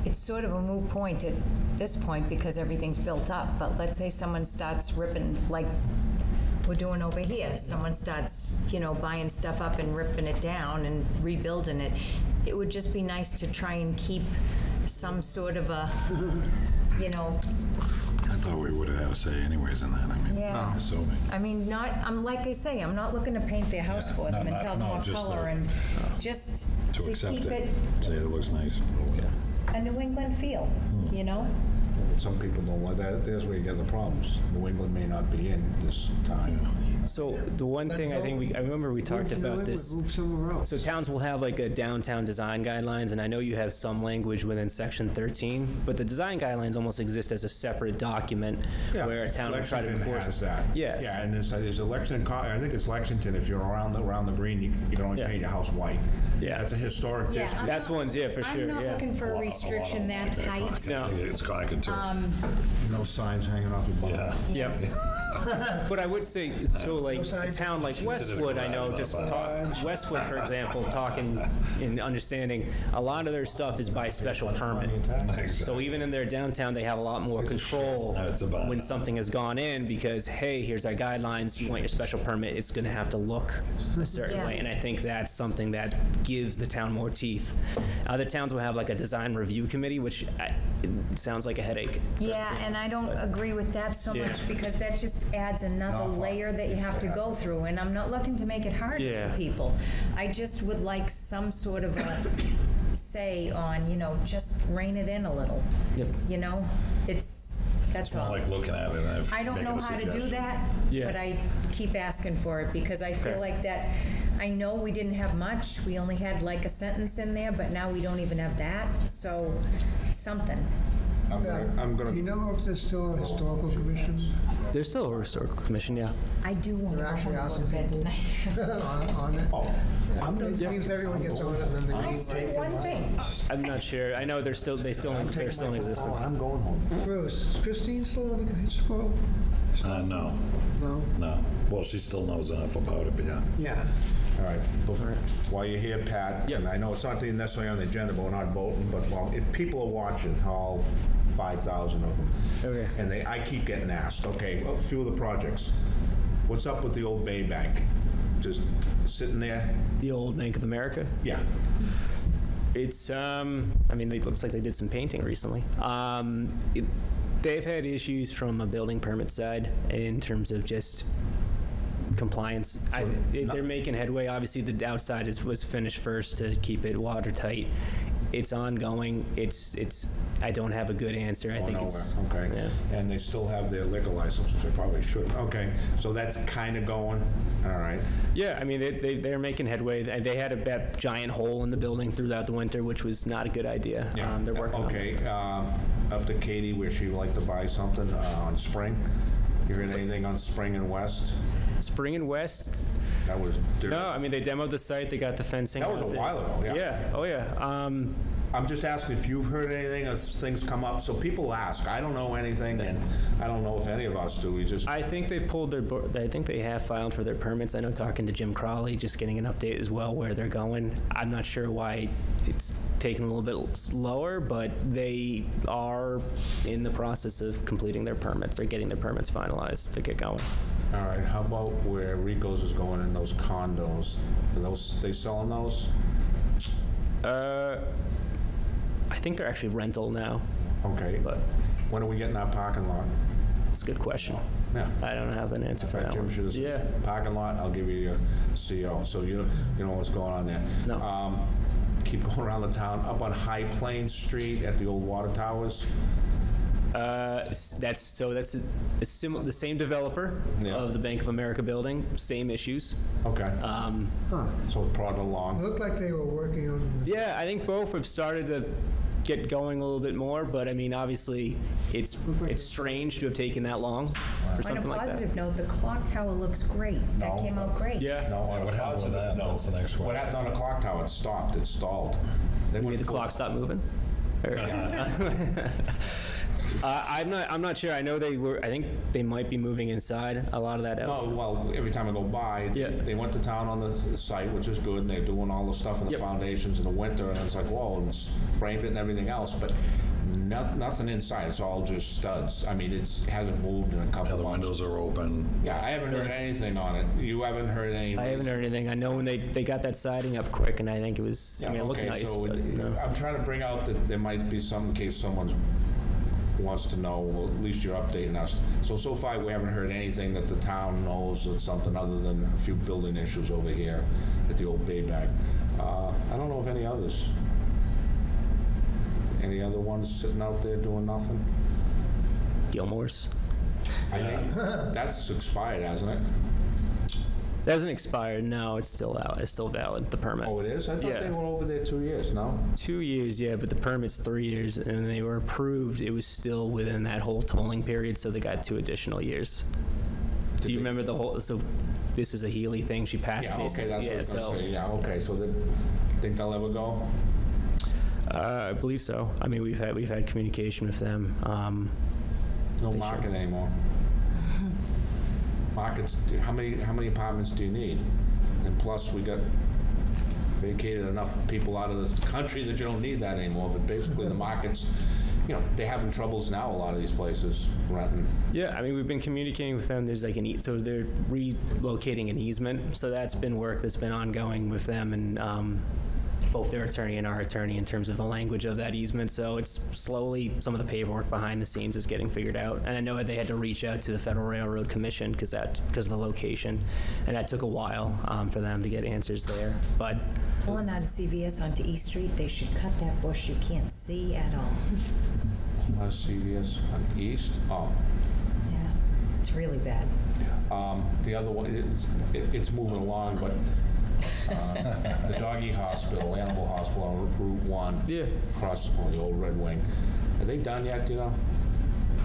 it's sort of a moot point at this point because everything's built up, but let's say someone starts ripping, like we're doing over here, someone starts, you know, buying stuff up and ripping it down and rebuilding it. It would just be nice to try and keep some sort of a, you know. I thought we would have had a say anyways in that, I mean, Yeah. I'm assuming. I mean, I'm like I say, I'm not looking to paint their house for them and tell them what just color, and just To to accept keep it Say it looks nice. a New England feel, you know? Some people don't want that. There's where you get the problems. New England may not be in this time. So the one thing I remember we talked about this. Move somewhere else. So towns will have like a downtown design guidelines, and I know you have some language within section 13, but the design guidelines almost exist as a separate document where a town will try to Lexington enforce has it. that. Yes. Yeah, and there's Lexington, I think it's Lexington, if you're around the green, you can only paint your house white. Yeah. That's a historic Yeah, district. That's ones, yeah, for sure, I'm not yeah. looking for a restriction that tight. No. It's Concord too. No signs hanging off your butt. Yep. But I would say, so like a town like Westwood, I know, just Westwood, for example, talking and understanding, a lot of their stuff is by special permit. So even in their downtown, they have a lot more control when something has gone in, because, hey, here's our guidelines, you want your special permit, it's gonna have to look a certain way. And I think that's something that gives the town more teeth. Other towns will have like a design review committee, which it sounds like a headache. Yeah, and I don't agree with that so Yeah. much because that just adds another layer that you have to go through, and I'm not looking to make it harder Yeah. for people. I just would like some sort of a say on, you know, just rein it in a little. Yep. You know, that's Not all. like looking at it and I don't making know a how to do suggestion. that, Yeah. but I keep asking for it because I feel Okay. like that, I know we didn't have much, we only had like a sentence in there, but now we don't even have that, so something. I'm Do you gonna, know if there's still a historical commission? There's still a historical commission, yeah. I do want to They're go actually home and go to asking bed people tonight. on it? I'm It seems everyone gets on it and then they I leave. see one thing. I'm not sure. I know they're still in existence. I'm going home. Bruce, is Christine still on the historical? No, No? no. Well, she still knows enough about it, but yeah. Yeah. All right, while you're here, Pat, and I know it's not necessarily on the agenda, but we're not voting, but well, if people are watching, all 5,000 of them, Okay. and I keep getting asked, okay, a few of the projects, what's up with the old Bay Bank? Just sitting there? The old Bank of America. Yeah. It's, I mean, it looks like they did some painting recently. They've had issues from a building permit side in terms of just compliance. They're making headway. Obviously, the outside was finished first to keep it watertight. It's ongoing. I don't have a good answer. I think it's Okay. yeah. And they still have their liquor license, which they probably should. Okay, so that's kind of going, all right. Yeah, I mean, they're making headway. They had that giant hole in the building throughout the winter, which was not a good idea. They're working on it. Okay, up to Katie, where she would like to buy something on Spring. You heard anything on Spring and West? Spring and West? That was dirt. No, I mean, they demoed the site, they got the fencing. That was a up. while ago, yeah. Yeah, oh yeah. I'm just asking if you've heard anything as things come up. So people ask. I don't know anything, and I don't know if any of us do. We just. I think they've pulled I think they have filed for their permits. I know talking to Jim Crawley, just getting an update as well where they're going. I'm not sure why it's taking a little bit slower, but they are in the process of completing their permits. They're getting their permits finalized to get going. All right. How about where Rico's is going in those condos? They selling those? I think they're actually rental now. Okay. But when are we getting our parking lot? it's a good question. Yeah. I don't have an answer for that Jim one. should have said, Yeah. parking lot, I'll give you your CO, so you know what's going on there. No. Keep going around the town, up on High Plains Street at the old water towers. That's the same developer of the Bank of America building, same issues. Okay. Huh. So it's prodding It along. looked like they were working on, Yeah, I think both have started to get going a little bit more, but I mean, obviously, it's strange to have taken that long for On a something like that. positive note, the clock tower looks great. That No. came out great. Yeah. No, What happened with that? No. That's the next What question. happened on the clock tower? It stopped, it stalled. They You went mean the full- clock stopped moving? Or- I'm not sure. I know I think they might be moving inside a lot of that. No, well, every time I go by, they went to town on the site, which is good, and they're doing all the stuff in the foundations in the winter, and it's like, whoa, and it's framed it and everything else, but nothing inside, it's all just studs. I mean, it hasn't moved in a couple The months. windows are open. Yeah, I haven't heard anything on it. You haven't heard any? I haven't heard anything. I know when they got that siding up quick, and I think it was, I mean, it looked Okay, nice. so But, no. I'm trying to bring out that there might be some, in case someone wants to know, well, at least you're updating us. So far, we haven't heard anything that the town knows of something other than a few building issues over here at the old Bayback. I don't know of any others. Any other ones sitting out there doing nothing? Gilmore's. I think that's expired, hasn't it? It hasn't expired. No, it's still out. It's still valid, the permit. Oh, it is? I thought they were over there 2 years, no? 2 years, yeah, but the permit's 3 years, and they were approved. It was still within that whole tolling period, so they got 2 additional years. Do you remember the whole? So this is a Healy thing. She passed. Yeah, okay, that's what I was so, gonna say. Yeah, okay, so they think they'll ever go? I believe so. I mean, we've had communication with them. No they market should. anymore. Markets, how many apartments do you need? And plus, we got vacated enough people out of the country that you don't need that anymore, but basically the markets, they're having troubles now, a lot of these places, renting. Yeah, I mean, we've been communicating with them. There's like so they're relocating an easement. So that's been work that's been ongoing with them, and both their attorney and our attorney in terms of the language of that easement. So it's slowly, some of the paperwork behind the scenes is getting figured out. And I know they had to reach out to the Federal Railroad Commission because of the location. And that took a while for them to get answers there. But Pulling out of CVS onto East Street, they should cut that bush you can't see at all. CVS on East? Oh. Yeah, it's really bad. The other one, it's moving along, but the doggy hospital, animal hospital on Route 1. Across the old Red Wing. Are they done yet, do you know?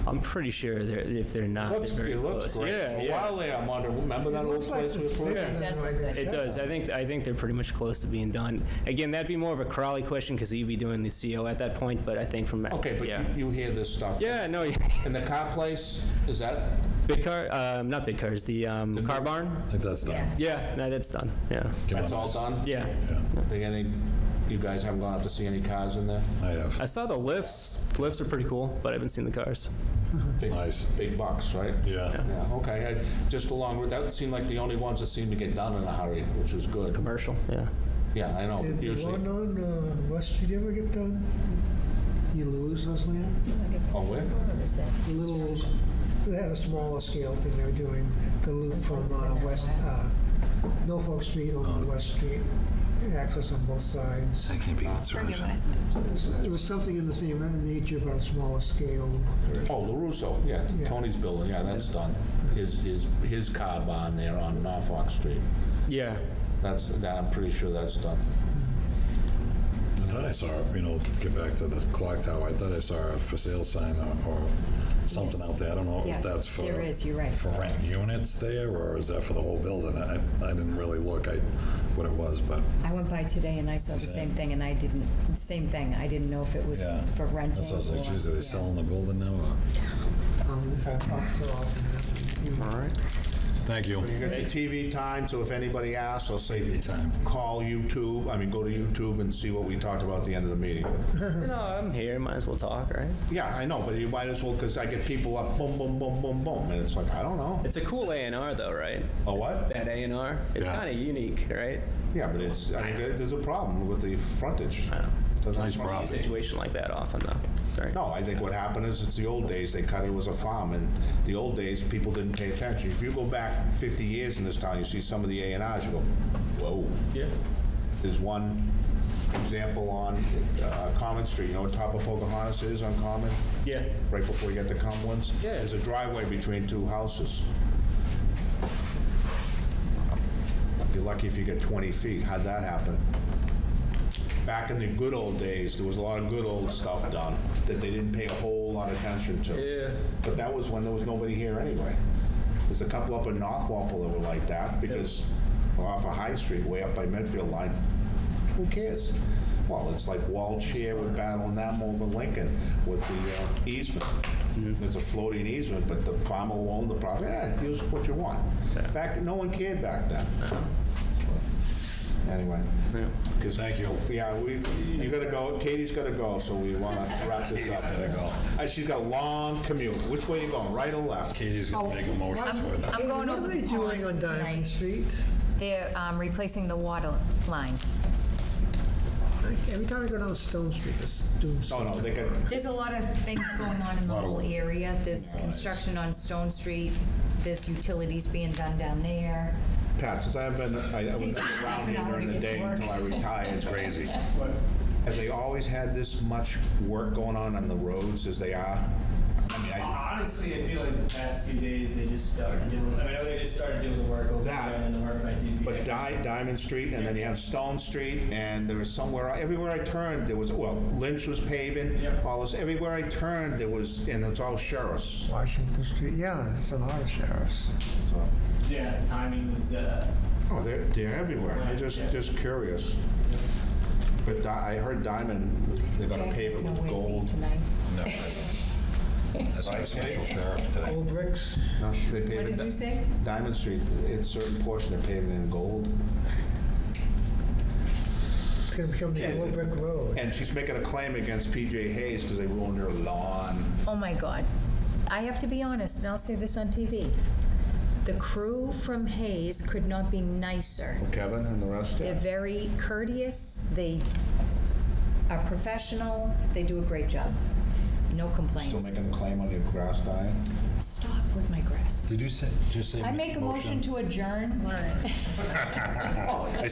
I'm pretty sure if they're not, they're very It looks close. great. Yeah, For a yeah. while there, I'm wondering, remember that old place we were It does. I think they're pretty much close to being done. Again, that'd be more of a Crowley question because he'd be doing the CO at that point. But I think from Okay, but you hear this stuff. Yeah, no. And the car place, is that? Big car, not big cars. The car barn. I think that's done. Yeah, no, that's done. Yeah. That's all done? Yeah. You guys haven't gone up to see any cars in there? I have. I saw the lifts. The lifts are pretty cool, but I haven't seen the cars. Nice. Big bucks, right? Yeah. Yeah, okay. Just along with, that seemed like the only ones that seemed to get done in a hurry, which was good. Commercial, yeah. Yeah, I know. Did the Usually. one on West Street ever get done? You lose those land? Oh, where? The little, they had a smaller scale thing they were doing, the loop from Norfolk Street over to West Street, access on both sides. That can't be It was something in the same nature, but a smaller scale. Oh, LaRusso, yeah, Yeah. Tony's building, yeah, that's done. His car barn there on Norfolk Street. Yeah. I'm pretty sure that's done. I thought I saw, to get back to the clock tower, I thought I saw a for sale sign or something out there. I don't know Yeah, if that's for. there is, you're right. For rent units there, or is that for the whole building? I didn't really look at what it was, but. I went by today and I saw the same thing, and I didn't know if it was Yeah. for renting. That's what I was like, or- geez, are they selling the building now, or? All right. Thank you. You got the TV time, so if anybody asks, I'll say, call YouTube, go to YouTube and see what we talked about at the end of the meeting. No, I'm here. Might as well talk, right? Yeah, I know, but you might as well, because I get people up, boom, boom, boom, boom, boom, and it's like, I don't know. It's a cool A&R though, right? A what? That A&R. It's Yeah. kind of unique, right? Yeah, but I think there's a problem with the frontage. I know. Doesn't Nice have a situation like that often though. Sorry. No, I think what happened is it's the old days, they cut it as a farm, and the old days, people didn't pay attention. If you go back 50 years in this town, you see some of the A&Rs, you go, whoa. Yeah. There's one example on Common Street, you know what top of Pocahontas is on Common? Yeah. Right before you get to Cumberland's? Yeah. There's a driveway between two houses. You're lucky if you get 20 feet. How'd that happen? Back in the good old days, there was a lot of good old stuff done that they didn't pay a whole lot of attention to. Yeah. But that was when there was nobody here anyway. There's a couple up in North Walpole that were like that because off of High Street, way up by Medfield line. Who cares? Well, it's like Walsh here, we're battling them over Lincoln with the easement. There's a floating easement, but the farmer who owned the property, yeah, use what you want. No one cared back then. Anyway. Thank you. Yeah, you gotta go, Katie's gotta go, so we wanna wrap this up. Katie's gotta go. She's got a long commute. Which way you going, right or left? Katie's gonna make a motion to it. I'm going What over are they the doing pond on Diamond tonight. Street? They're replacing the water line. Every time I go down Stone Street, it's doing No, something. they got, There's a lot of things going on in the whole area. There's construction on Stone Street, there's utilities being done down there. Pat, since I haven't been, I was never around here during the day until I retired. It's crazy. Have they always had this much work going on the roads as they are? I mean, Honestly, I feel like the past 2 days, they just started doing, I know they just started doing the work over That- there and then the work by DPA. But Diamond Street, and then you have Stone Street, and there was somewhere, everywhere I turned, there was, well, Lynch was paving, all this, everywhere I turned, there was, and it's all sheriffs. Washington Street, yeah, there's a lot of sheriffs. So, Yeah, the timing was, oh, they're everywhere. I'm just curious. But I heard Diamond, they're gonna Jack pave has it no with way to gold. leave tonight. No, that's not a special sheriff today. Old bricks. No, they pave What it- did you say? Diamond Street, it's certain portion they're paving in gold. It's gonna become the Old Brick Road. And she's making a claim against PJ Hayes because they ruined her lawn. Oh, my God. I have to be honest, and I'll say this on TV. The crew from Hayes could not be nicer. Kevin and the rest? They're very courteous, they are professional, they do a great job. No Still complaints. making a claim on your grass dying? Stop with my grass. Did you just say? I make a motion to adjourn. I second.